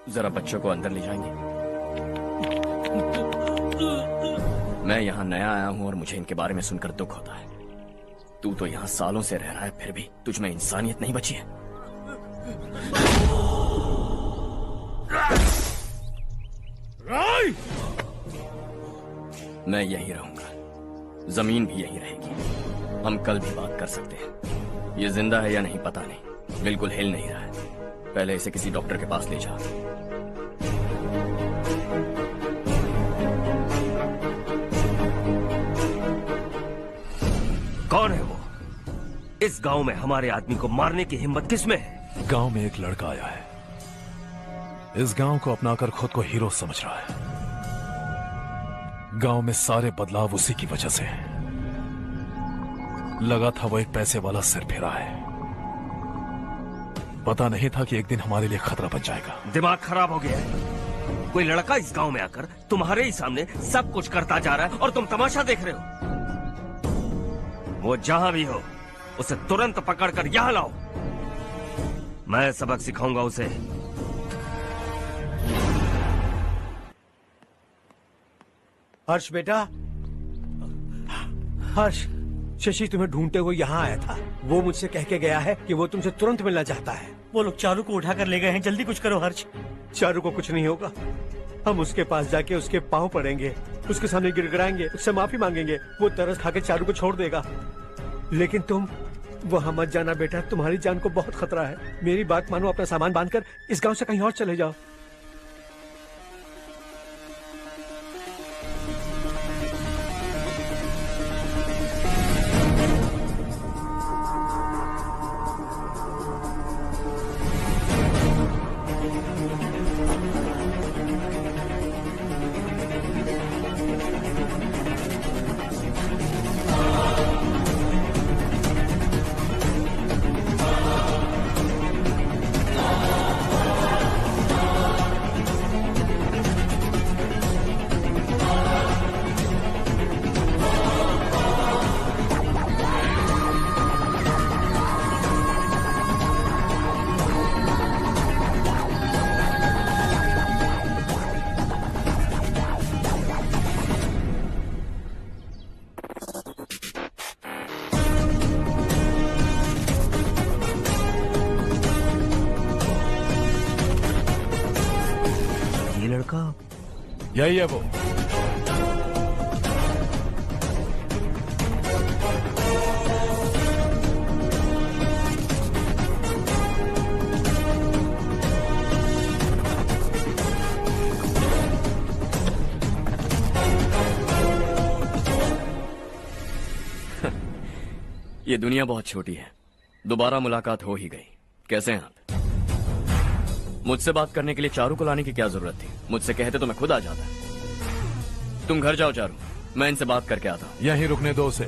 जरा बच्चों को अंदर ले जाएंगे? मैं यहाँ नया आया हूँ और मुझे इनके बारे में सुनकर दुख होता है। तू तो यहाँ सालों से रह रहा है, फिर भी तुझ में इंसानियत नहीं बची है। मैं यहीं रहूंगा, जमीन भी यहीं रहेगी। हम कल भी बात कर सकते हैं। ये जिंदा है या नहीं पता नहीं, बिल्कुल हिल नहीं रहा है। पहले इसे किसी डॉक्टर के पास ले जा। कौन है वो? इस गांव में हमारे आदमी को मारने की हिम्मत किसमें है? गांव में एक लड़का आया है, इस गांव को अपनाकर खुद को हीरो समझ रहा है। गांव में सारे बदलाव उसी की वजह से हैं। लगा था वो एक पैसे वाला सिरफिरा है, पता नहीं था कि एक दिन हमारे लिए खतरा बन जाएगा। दिमाग खराब हो गया है। कोई लड़का इस गांव में आकर तुम्हारे ही सामने सब कुछ करता जा रहा है और तुम तमाशा देख रहे हो। वो जहां भी हो उसे तुरंत पकड़कर यहां लाओ। मैं सबक सिखाऊंगा उसे। हर्ष बेटा, हर्ष, शशि तुम्हें ढूंढते हुए यहाँ आया था। वो मुझसे कह के गया है कि वो तुमसे तुरंत मिलना चाहता है। वो लोग चारू को उठाकर ले गए हैं, जल्दी कुछ करो हर्ष। चारू को कुछ नहीं होगा। हम उसके पास जाके उसके पांव पड़ेंगे, उसके सामने गिड़गिड़ाएंगे, उससे माफी मांगेंगे। वो तरस खा के चारू को छोड़ देगा। लेकिन तुम वहां मत जाना बेटा, तुम्हारी जान को बहुत खतरा है। मेरी बात मानो, अपना सामान बांधकर इस गांव से कहीं और चले जाओ। यही है वो। ये दुनिया बहुत छोटी है, दोबारा मुलाकात हो ही गई। कैसे हैं आप? मुझसे बात करने के लिए चारू को लाने की क्या जरूरत थी? मुझसे कहते तो मैं खुद आ जाता। तुम घर जाओ चारू, मैं इनसे बात करके आता हूँ। यहीं रुकने दो उसे,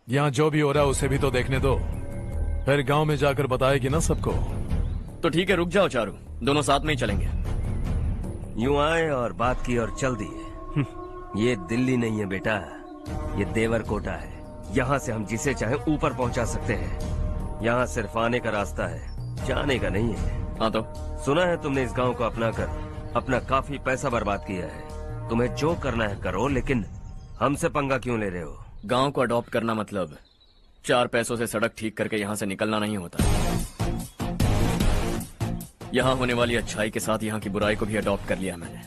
यहाँ जो भी हो रहा है उसे भी तो देखने दो, फिर गांव में जाकर बताएगी ना सबको। तो ठीक है, रुक जाओ चारू, दोनों साथ में ही चलेंगे। यूं आए और बात की और चल दिए। ये दिल्ली नहीं है बेटा, ये देवरकोटा है। यहाँ से हम जिसे चाहे ऊपर पहुँचा सकते हैं। यहाँ सिर्फ आने का रास्ता है, जाने का नहीं है। हाँ तो सुना है तुमने इस गांव को अपना कर अपना काफी पैसा बर्बाद किया है। तुम्हें जो करना है करो, लेकिन हमसे पंगा क्यों ले रहे हो? गांव को अडॉप्ट करना मतलब 4 पैसों से सड़क ठीक करके यहाँ से निकलना नहीं होता। यहाँ होने वाली अच्छाई के साथ यहाँ की बुराई को भी अडॉप्ट कर लिया मैंने।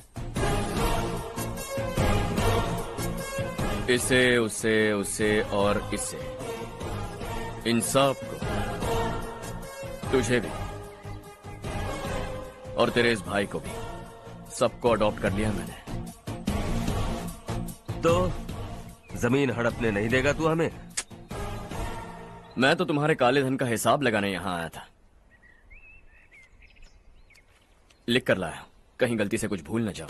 इससे, उससे, उससे और इससे, इन सब को, तुझे भी और तेरे इस भाई को भी, सबको अडॉप्ट कर लिया मैंने। तो जमीन हड़पने नहीं देगा तू हमें? मैं तो तुम्हारे काले धन का हिसाब लगाने यहां आया था। लिख कर लाया। कहीं गलती से कुछ भूल न जाओ।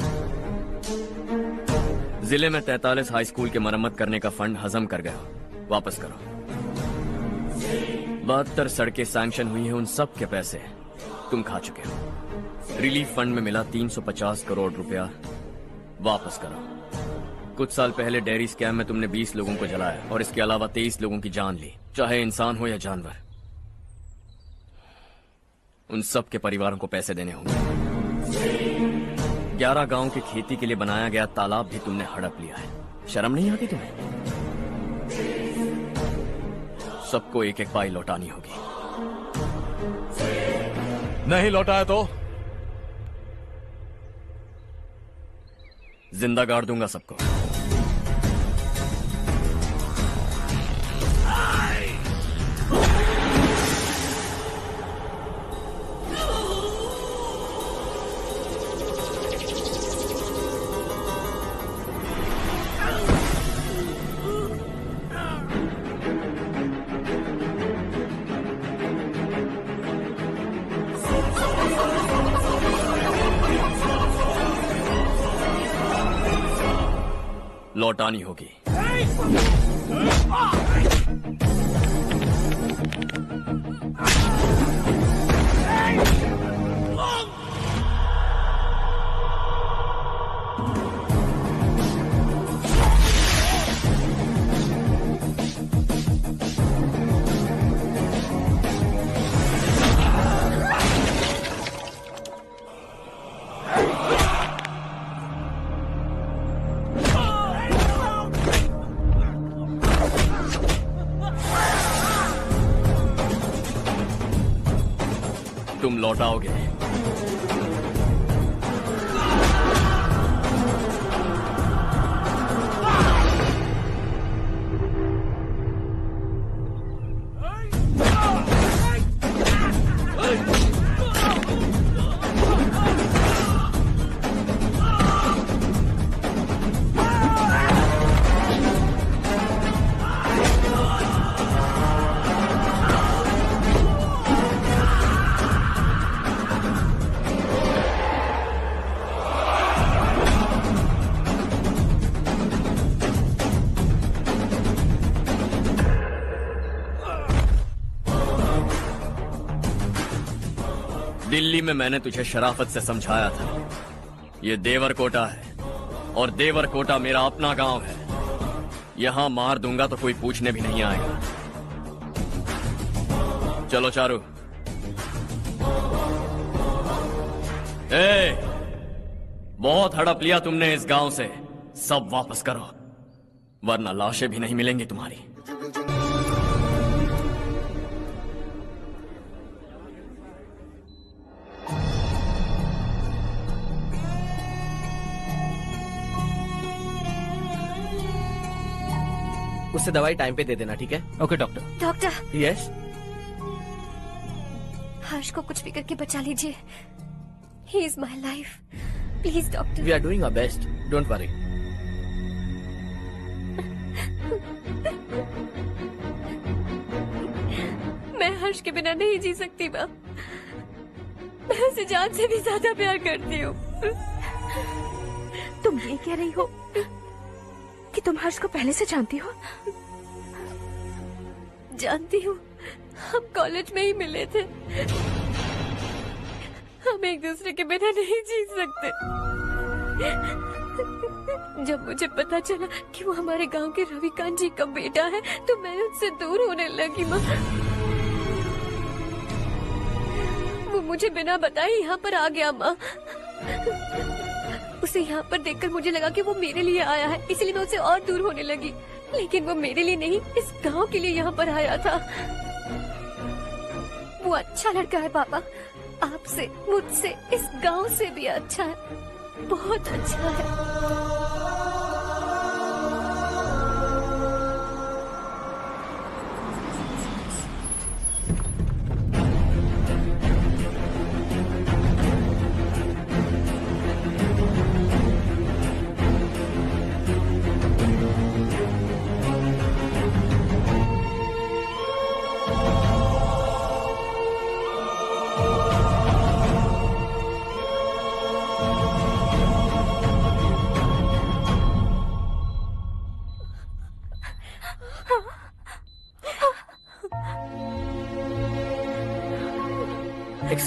जिले में 43 हाई स्कूल के मरम्मत करने का फंड हजम कर गया, वापस करो। 72 सड़कें सैंक्शन हुई हैं, उन सब के पैसे तुम खा चुके हो। रिलीफ फंड में मिला 350 करोड़ रुपया, वापस करो। कुछ साल पहले डेयरी स्कैम में तुमने 20 लोगों को जलाया और इसके अलावा 23 लोगों की जान ली, चाहे इंसान हो या जानवर। उन सब के परिवारों को पैसे देने होंगे। 11 गांव की खेती के लिए बनाया गया तालाब भी तुमने हड़प लिया है। शर्म नहीं आती तुम्हें? सबको एक एक पाई लौटानी होगी। नहीं लौटाया तो जिंदा गाड़ दूंगा सबको। लौटानी होगी। तुम लौटाओगे। दिल्ली में मैंने तुझे शराफत से समझाया था, ये देवरकोटा है और देवरकोटा मेरा अपना गांव है। यहां मार दूंगा तो कोई पूछने भी नहीं आएगा। चलो चारू। बहुत हड़प लिया तुमने इस गांव से, सब वापस करो वरना लाशें भी नहीं मिलेंगी तुम्हारी। उससे दवाई टाइम पे दे देना, ठीक है? Okay doctor. Doctor. Yes. Harsh को कुछ भी करके बचा लीजिए। He is my life, please doctor. We are doing our best, don't worry. मैं हर्ष के बिना नहीं जी सकती माँ। मैं उसे जान से भी ज्यादा प्यार करती हूँ। तुम ये कह रही हो कि तुम हर्ष को पहले से जानती हो? जानती हूँ, हम कॉलेज में ही मिले थे। हम एक दूसरे के बिना नहीं जी सकते। जब मुझे पता चला कि वो हमारे गांव के रविकांत जी का बेटा है तो मैं उससे दूर होने लगी माँ। वो मुझे बिना बताए यहाँ पर आ गया माँ। उसे यहाँ पर देखकर मुझे लगा कि वो मेरे लिए आया है, इसलिए मैं उससे और दूर होने लगी। लेकिन वो मेरे लिए नहीं, इस गांव के लिए यहाँ पर आया था। वो अच्छा लड़का है पापा, आपसे, मुझसे, इस गांव से भी अच्छा है, बहुत अच्छा है।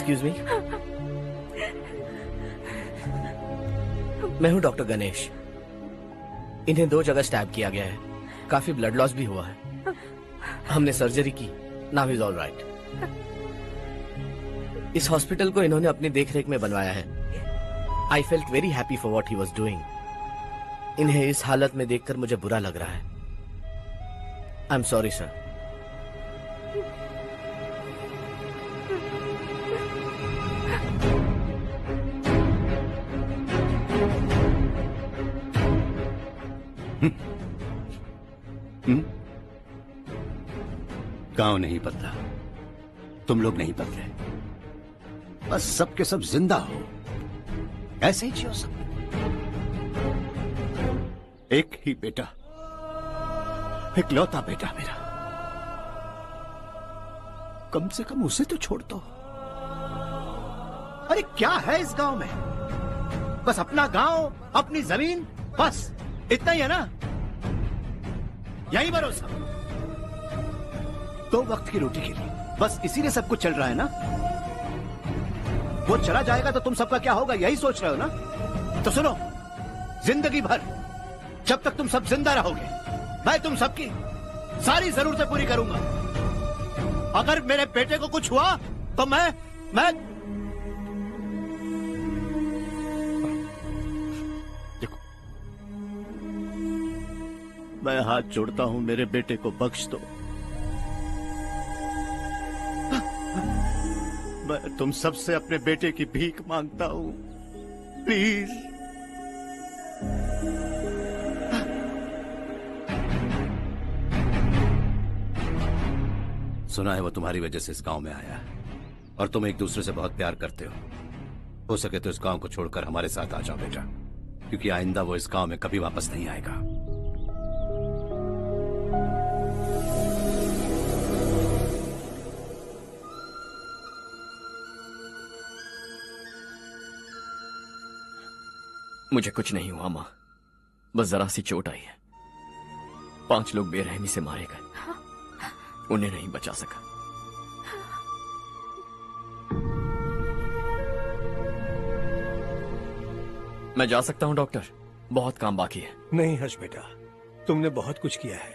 एक्सक्यूज मी, मैं हूं डॉक्टर गणेश। इन्हें 2 जगह स्टैब किया गया है, काफी ब्लड लॉस भी हुआ है। हमने सर्जरी की, नाउ इज ऑल राइट। इस हॉस्पिटल को इन्होंने अपनी देखरेख में बनवाया है। I felt very happy for what he was doing. इन्हें इस हालत में देखकर मुझे बुरा लग रहा है। I am sorry sir. गांव नहीं बदला, तुम लोग नहीं बदले, बस सबके सब जिंदा हो, ऐसे ही जियो सब। एक ही बेटा, इकलौता बेटा मेरा, कम से कम उसे तो छोड़ दो। अरे क्या है इस गांव में? बस अपना गांव, अपनी जमीन, बस इतना ही है ना? यही भरोसा, 2 वक्त की रोटी के लिए, बस इसी ने सब कुछ चल रहा है ना? वो चला जाएगा तो तुम सबका क्या होगा, यही सोच रहे हो ना? तो सुनो, जिंदगी भर जब तक तुम सब जिंदा रहोगे, मैं तुम सबकी सारी जरूरतें पूरी करूंगा। अगर मेरे बेटे को कुछ हुआ तो मैं देखो, मैं हाथ जोड़ता हूं, मेरे बेटे को बख्श दो। मैं तुम सबसे अपने बेटे की भीख मांगता हूं, प्लीज। सुना है वो तुम्हारी वजह से इस गांव में आया है, और तुम एक दूसरे से बहुत प्यार करते हो सके तो इस गांव को छोड़कर हमारे साथ आ जाओ बेटा, क्योंकि आइंदा वो इस गांव में कभी वापस नहीं आएगा। मुझे कुछ नहीं हुआ माँ, बस जरा सी चोट आई है। 5 लोग बेरहमी से मारे गए, उन्हें नहीं बचा सका। मैं जा सकता हूं डॉक्टर, बहुत काम बाकी है। नहीं हर्ष बेटा, तुमने बहुत कुछ किया है,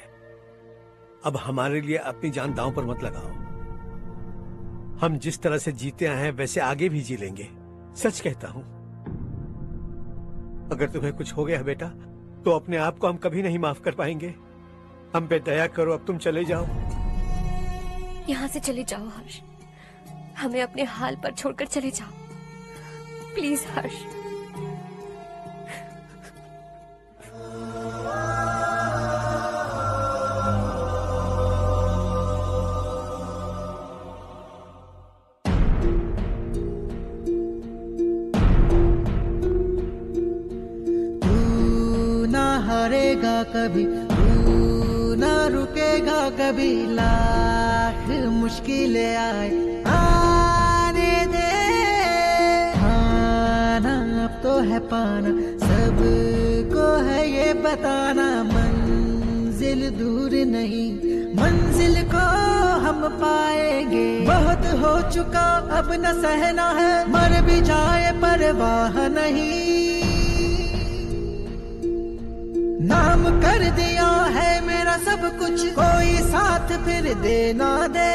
अब हमारे लिए अपनी जान दांव पर मत लगाओ। हम जिस तरह से जीते आए हैं वैसे आगे भी जी लेंगे, सच कहता हूं। अगर तुम्हें कुछ हो गया बेटा तो अपने आप को हम कभी नहीं माफ कर पाएंगे। हम पे दया करो, अब तुम चले जाओ। यहाँ से चले जाओ हर्ष, हमें अपने हाल पर छोड़कर चले जाओ, प्लीज हर्ष। हारेगा कभी, तू ना रुकेगा कभी, लाख मुश्किलें आए आने दे। खाना अब तो है पाना, सबको है ये बताना, मंजिल दूर नहीं, मंजिल को हम पाएंगे। बहुत हो चुका अब न सहना है, मर भी जाए परवाह नहीं। नाम कर दिया है मेरा सब कुछ, कोई साथ फिर देना दे।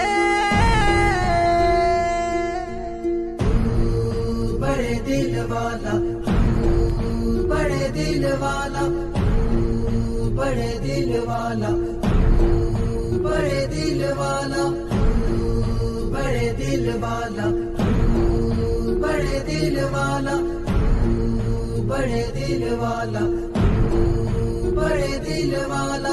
तू बड़े दिल वाला, तू बड़े दिल वाला, तू बड़े दिल वाला, तू बड़े दिल वाला, तू बड़े दिल वाला, तू बड़े दिल वाला, तू बड़े दिल वाला, बड़े दिल वाला।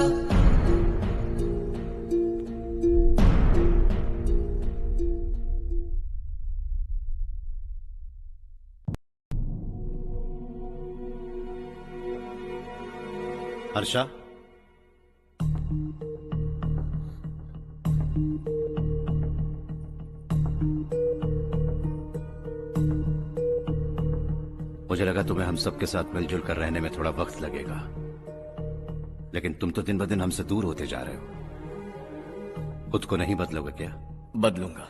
हर्षा, मुझे लगा तुम्हें हम सबके साथ मिलजुल कर रहने में थोड़ा वक्त लगेगा, लेकिन तुम तो दिन ब दिन हमसे दूर होते जा रहे हो। खुद को नहीं बदलोगे क्या? बदलूंगा,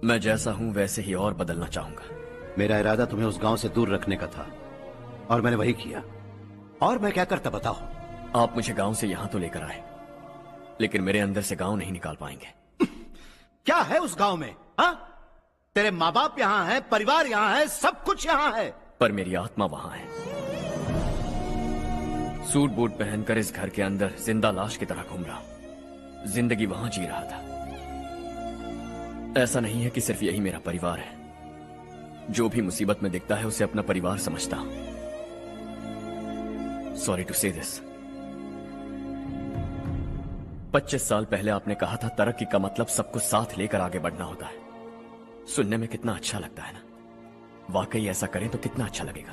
मैं जैसा हूं वैसे ही और बदलना चाहूंगा। मेरा इरादा तुम्हें उस गांव से दूर रखने का था और मैंने वही किया। और मैं क्या करता बताओ? आप मुझे गांव से यहां तो लेकर आए, लेकिन मेरे अंदर से गांव नहीं निकाल पाएंगे। क्या है उस गांव में? हाँ, तेरे माँ बाप यहाँ हैं, परिवार यहाँ है, सब कुछ यहाँ है, पर मेरी आत्मा वहां है। सूट बूट पहनकर इस घर के अंदर जिंदा लाश की तरह घूम रहा हूं। जिंदगी वहां जी रहा था। ऐसा नहीं है कि सिर्फ यही मेरा परिवार है। जो भी मुसीबत में दिखता है उसे अपना परिवार समझता हूं। सॉरी टू से दिस। 25 साल पहले आपने कहा था तरक्की का मतलब सब कुछ साथ लेकर आगे बढ़ना होता है। सुनने में कितना अच्छा लगता है ना? वाकई ऐसा करें तो कितना अच्छा लगेगा।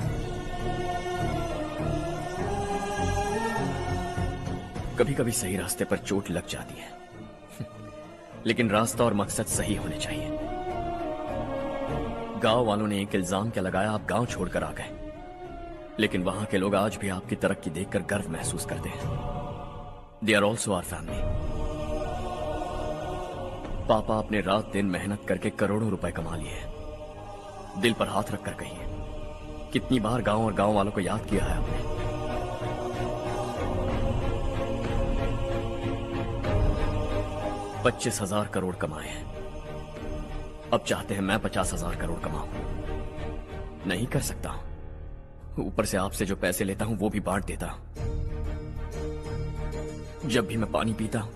कभी कभी सही रास्ते पर चोट लग जाती है, लेकिन रास्ता और मकसद सही होने चाहिए। गांव वालों ने एक इल्जाम क्या लगाया, आप गांव छोड़कर आ गए, लेकिन वहां के लोग आज भी आपकी तरक्की देखकर गर्व महसूस करते हैं। They are also our family. पापा आपने रात दिन मेहनत करके करोड़ों रुपए कमा लिए हैं। दिल पर हाथ रखकर कहिए, कितनी बार गांव और गांव वालों को याद किया है आपने? 25,000 करोड़ कमाए हैं। अब चाहते हैं मैं 50,000 करोड़ कमाऊं। नहीं कर सकता हूं। ऊपर से आपसे जो पैसे लेता हूं वो भी बांट देता हूं। जब भी मैं पानी पीता हूं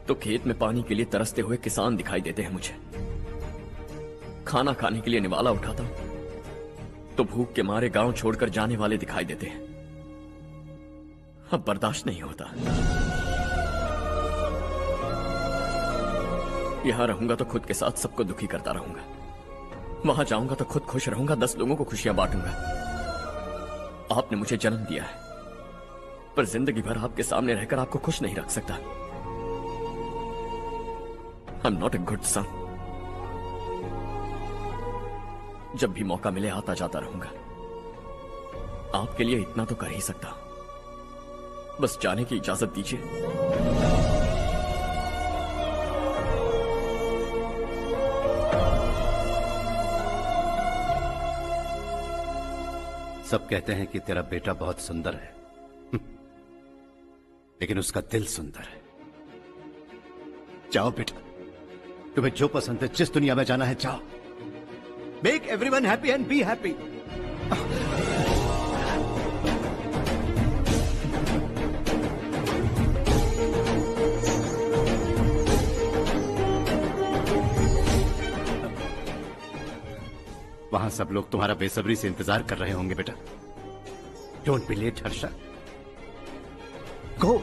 तो खेत में पानी के लिए तरसते हुए किसान दिखाई देते हैं मुझे। खाना खाने के लिए निवाला उठाता हूं तो भूख के मारे गांव छोड़कर जाने वाले दिखाई देते हैं। अब बर्दाश्त नहीं होता। यहां रहूंगा तो खुद के साथ सबको दुखी करता रहूंगा। वहां जाऊंगा तो खुद खुश रहूंगा, 10 लोगों को खुशियां बांटूंगा। आपने मुझे जन्म दिया है, पर जिंदगी भर आपके सामने रहकर आपको खुश नहीं रख सकता। I am not a good son. जब भी मौका मिले आता जाता रहूंगा। आपके लिए इतना तो कर ही सकता हूं, बस जाने की इजाजत दीजिए। सब कहते हैं कि तेरा बेटा बहुत सुंदर है, लेकिन उसका दिल सुंदर है। जाओ बेटा, तुम्हें जो पसंद है, जिस दुनिया में जाना है जाओ। Make everyone happy and be happy. वहां सब लोग तुम्हारा बेसब्री से इंतजार कर रहे होंगे बेटा। डोंट बी लेट हर्षा, गो।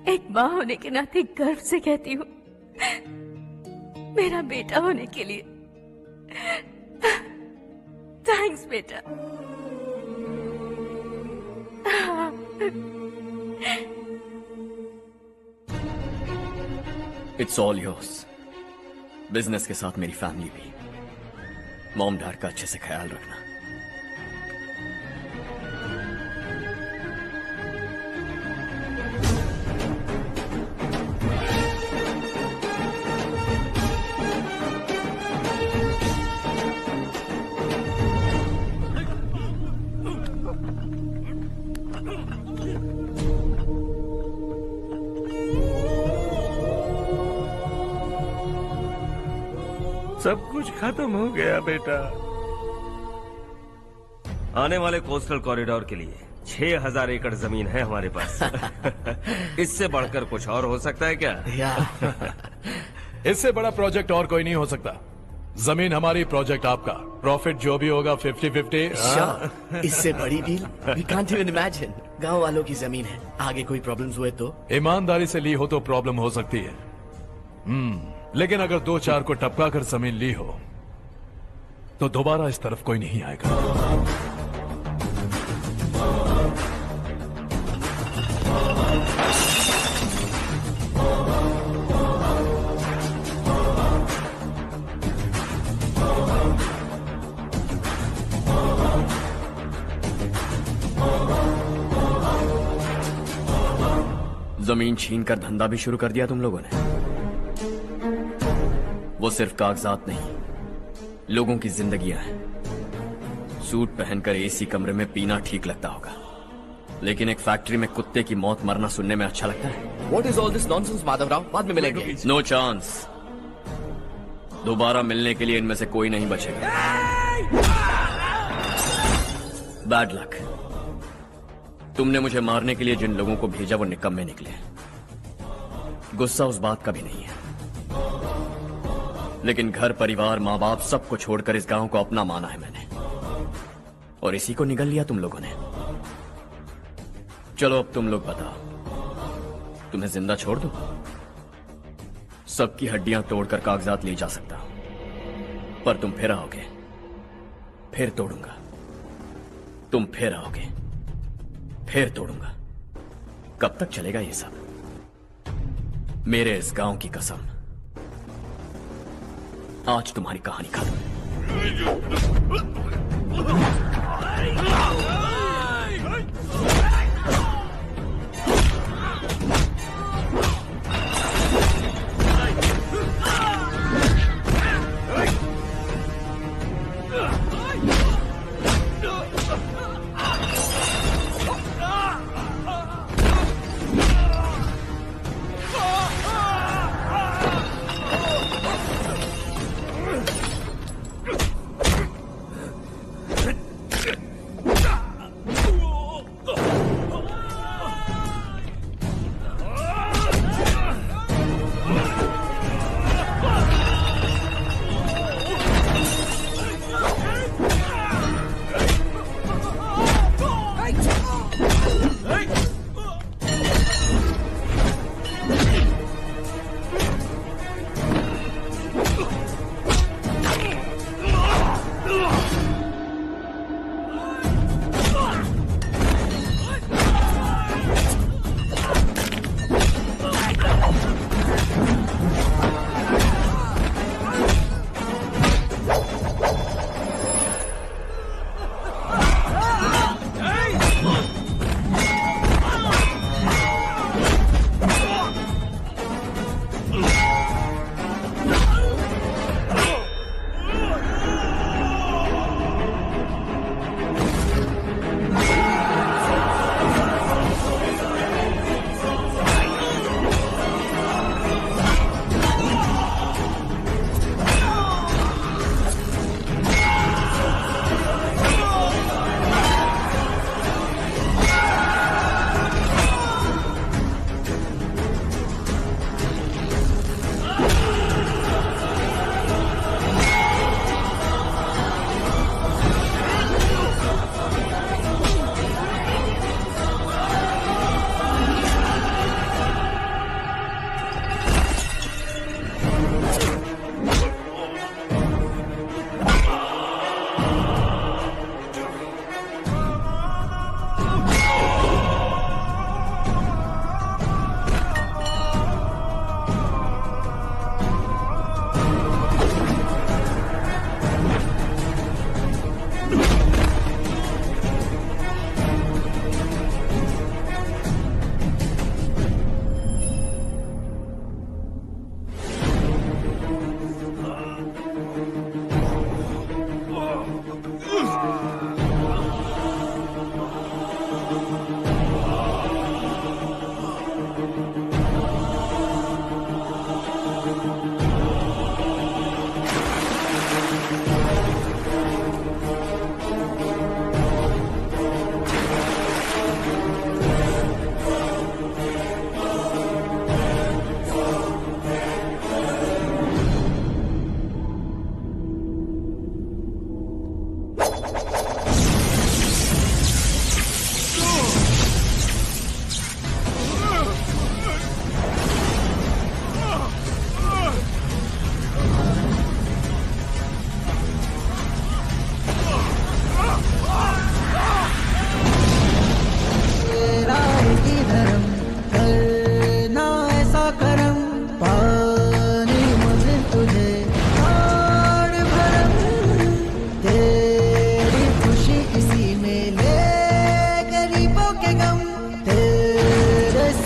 एक माँ होने के नाते गर्व से कहती हूँ, मेरा बेटा होने के लिए थैंक्स बेटा। It's all yours. बिजनेस के साथ मेरी फैमिली भी। मॉम डैड का अच्छे से ख्याल रखना। सब कुछ खत्म हो गया बेटा। आने वाले कोस्टल कॉरिडोर के लिए 6,000 एकड़ जमीन है हमारे पास। इससे बढ़कर कुछ और हो सकता है क्या? इससे बड़ा प्रोजेक्ट और कोई नहीं हो सकता। जमीन हमारी, प्रोजेक्ट आपका। प्रॉफिट जो भी होगा 50-50। इससे बड़ी deal we can't even imagine. गांव वालों की जमीन है, आगे कोई प्रॉब्लम्स हुए तो? ईमानदारी से ली हो तो प्रॉब्लम हो सकती है, लेकिन अगर 2-4 को टपका कर जमीन ली हो तो दोबारा इस तरफ कोई नहीं आएगा। जमीन छीन कर धंधा भी शुरू कर दिया तुम लोगों ने। वो सिर्फ कागजात नहीं, लोगों की जिंदगियां हैं। सूट पहनकर एसी कमरे में पीना ठीक लगता होगा, लेकिन एक फैक्ट्री में कुत्ते की मौत मरना सुनने में अच्छा लगता है। What is all this nonsense, Madhavrao? बाद में मिलेंगे। No chance. दोबारा मिलने के लिए इनमें से कोई नहीं बचेगा। Bad luck. तुमने मुझे मारने के लिए जिन लोगों को भेजा वो निकम्मे निकले। गुस्सा उस बात का भी नहीं है, लेकिन घर परिवार माँ बाप सबको छोड़कर इस गांव को अपना माना है मैंने, और इसी को निगल लिया तुम लोगों ने। चलो अब तुम लोग बताओ, तुम्हें जिंदा छोड़ दूं? सबकी हड्डियां तोड़कर कागजात ले जा सकता हूं, पर तुम फिर आओगे, फिर तोड़ूंगा। तुम फिर आओगे, फिर तोड़ूंगा। कब तक चलेगा ये सब? मेरे इस गांव की कसम, आज तुम्हारी कहानी खत्म।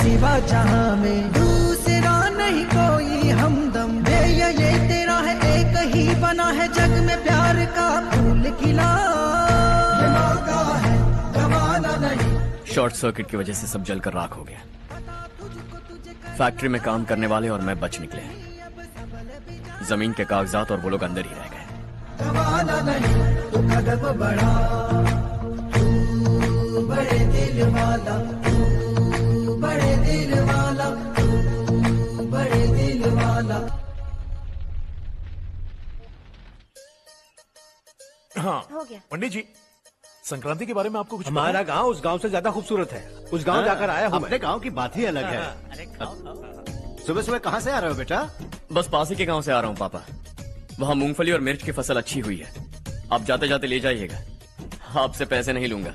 सिवा जहां में दूसरा नहीं कोई हमदम। ये तेरा है एक ही बना है जग में प्यार का फूल खिला। ये मौका है गवाना नहीं। शॉर्ट सर्किट की वजह से सब जलकर राख हो गया। फैक्ट्री में काम करने वाले और मैं बच निकले। जमीन के कागजात और वो लोग अंदर ही रह गए। गवाना नहीं तू कदम बढ़ा, तू बड़े दिल वाला, तू बड़े दिल वाला, तू बड़े दिल वाला। हाँ हो गया। पंडित जी, संक्रांति के बारे में आपको कुछ हमारा गांव उस गांव से ज्यादा खूबसूरत है। उस गांव जाकर आया हूँ। अपने गांव की बात ही अलग है। सुबह सुबह कहाँ से आ रहे हो बेटा? बस पास ही के गांव से आ रहा हूँ पापा। वहाँ मूंगफली और मिर्च की फसल अच्छी हुई है। आप जाते जाते ले जाइएगा। आपसे पैसे नहीं लूंगा।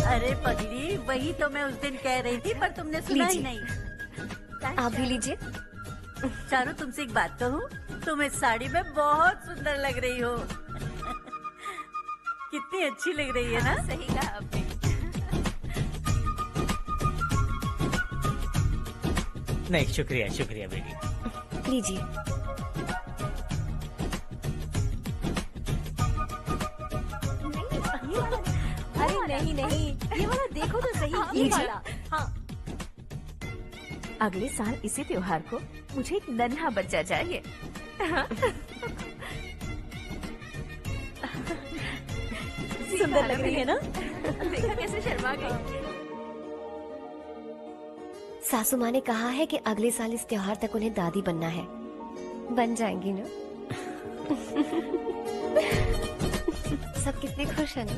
अरे पगली, वही तो मैं उस दिन कह रही थी पर तुमने सुना ही नहीं। आप भी लीजिए। चारू, तुमसे एक बात कहूँ, तुम इस साड़ी में बहुत सुंदर लग रही हो। कितनी अच्छी लग रही है ना? सही कहा आपने। नहीं, शुक्रिया शुक्रिया बेटी। लीजिए। अरे नहीं नहीं, ये वाला देखो तो सही। ये वाला। हाँ। अगले साल इसी त्योहार को मुझे एक नन्हा बच्चा चाहिए। सुंदर लग रही है ना? देखा कैसे शर्मा गई। सासू माँ ने कहा है कि अगले साल इस त्योहार तक उन्हें दादी बनना है। बन जाएंगी ना? सब कितने खुश हैं ना?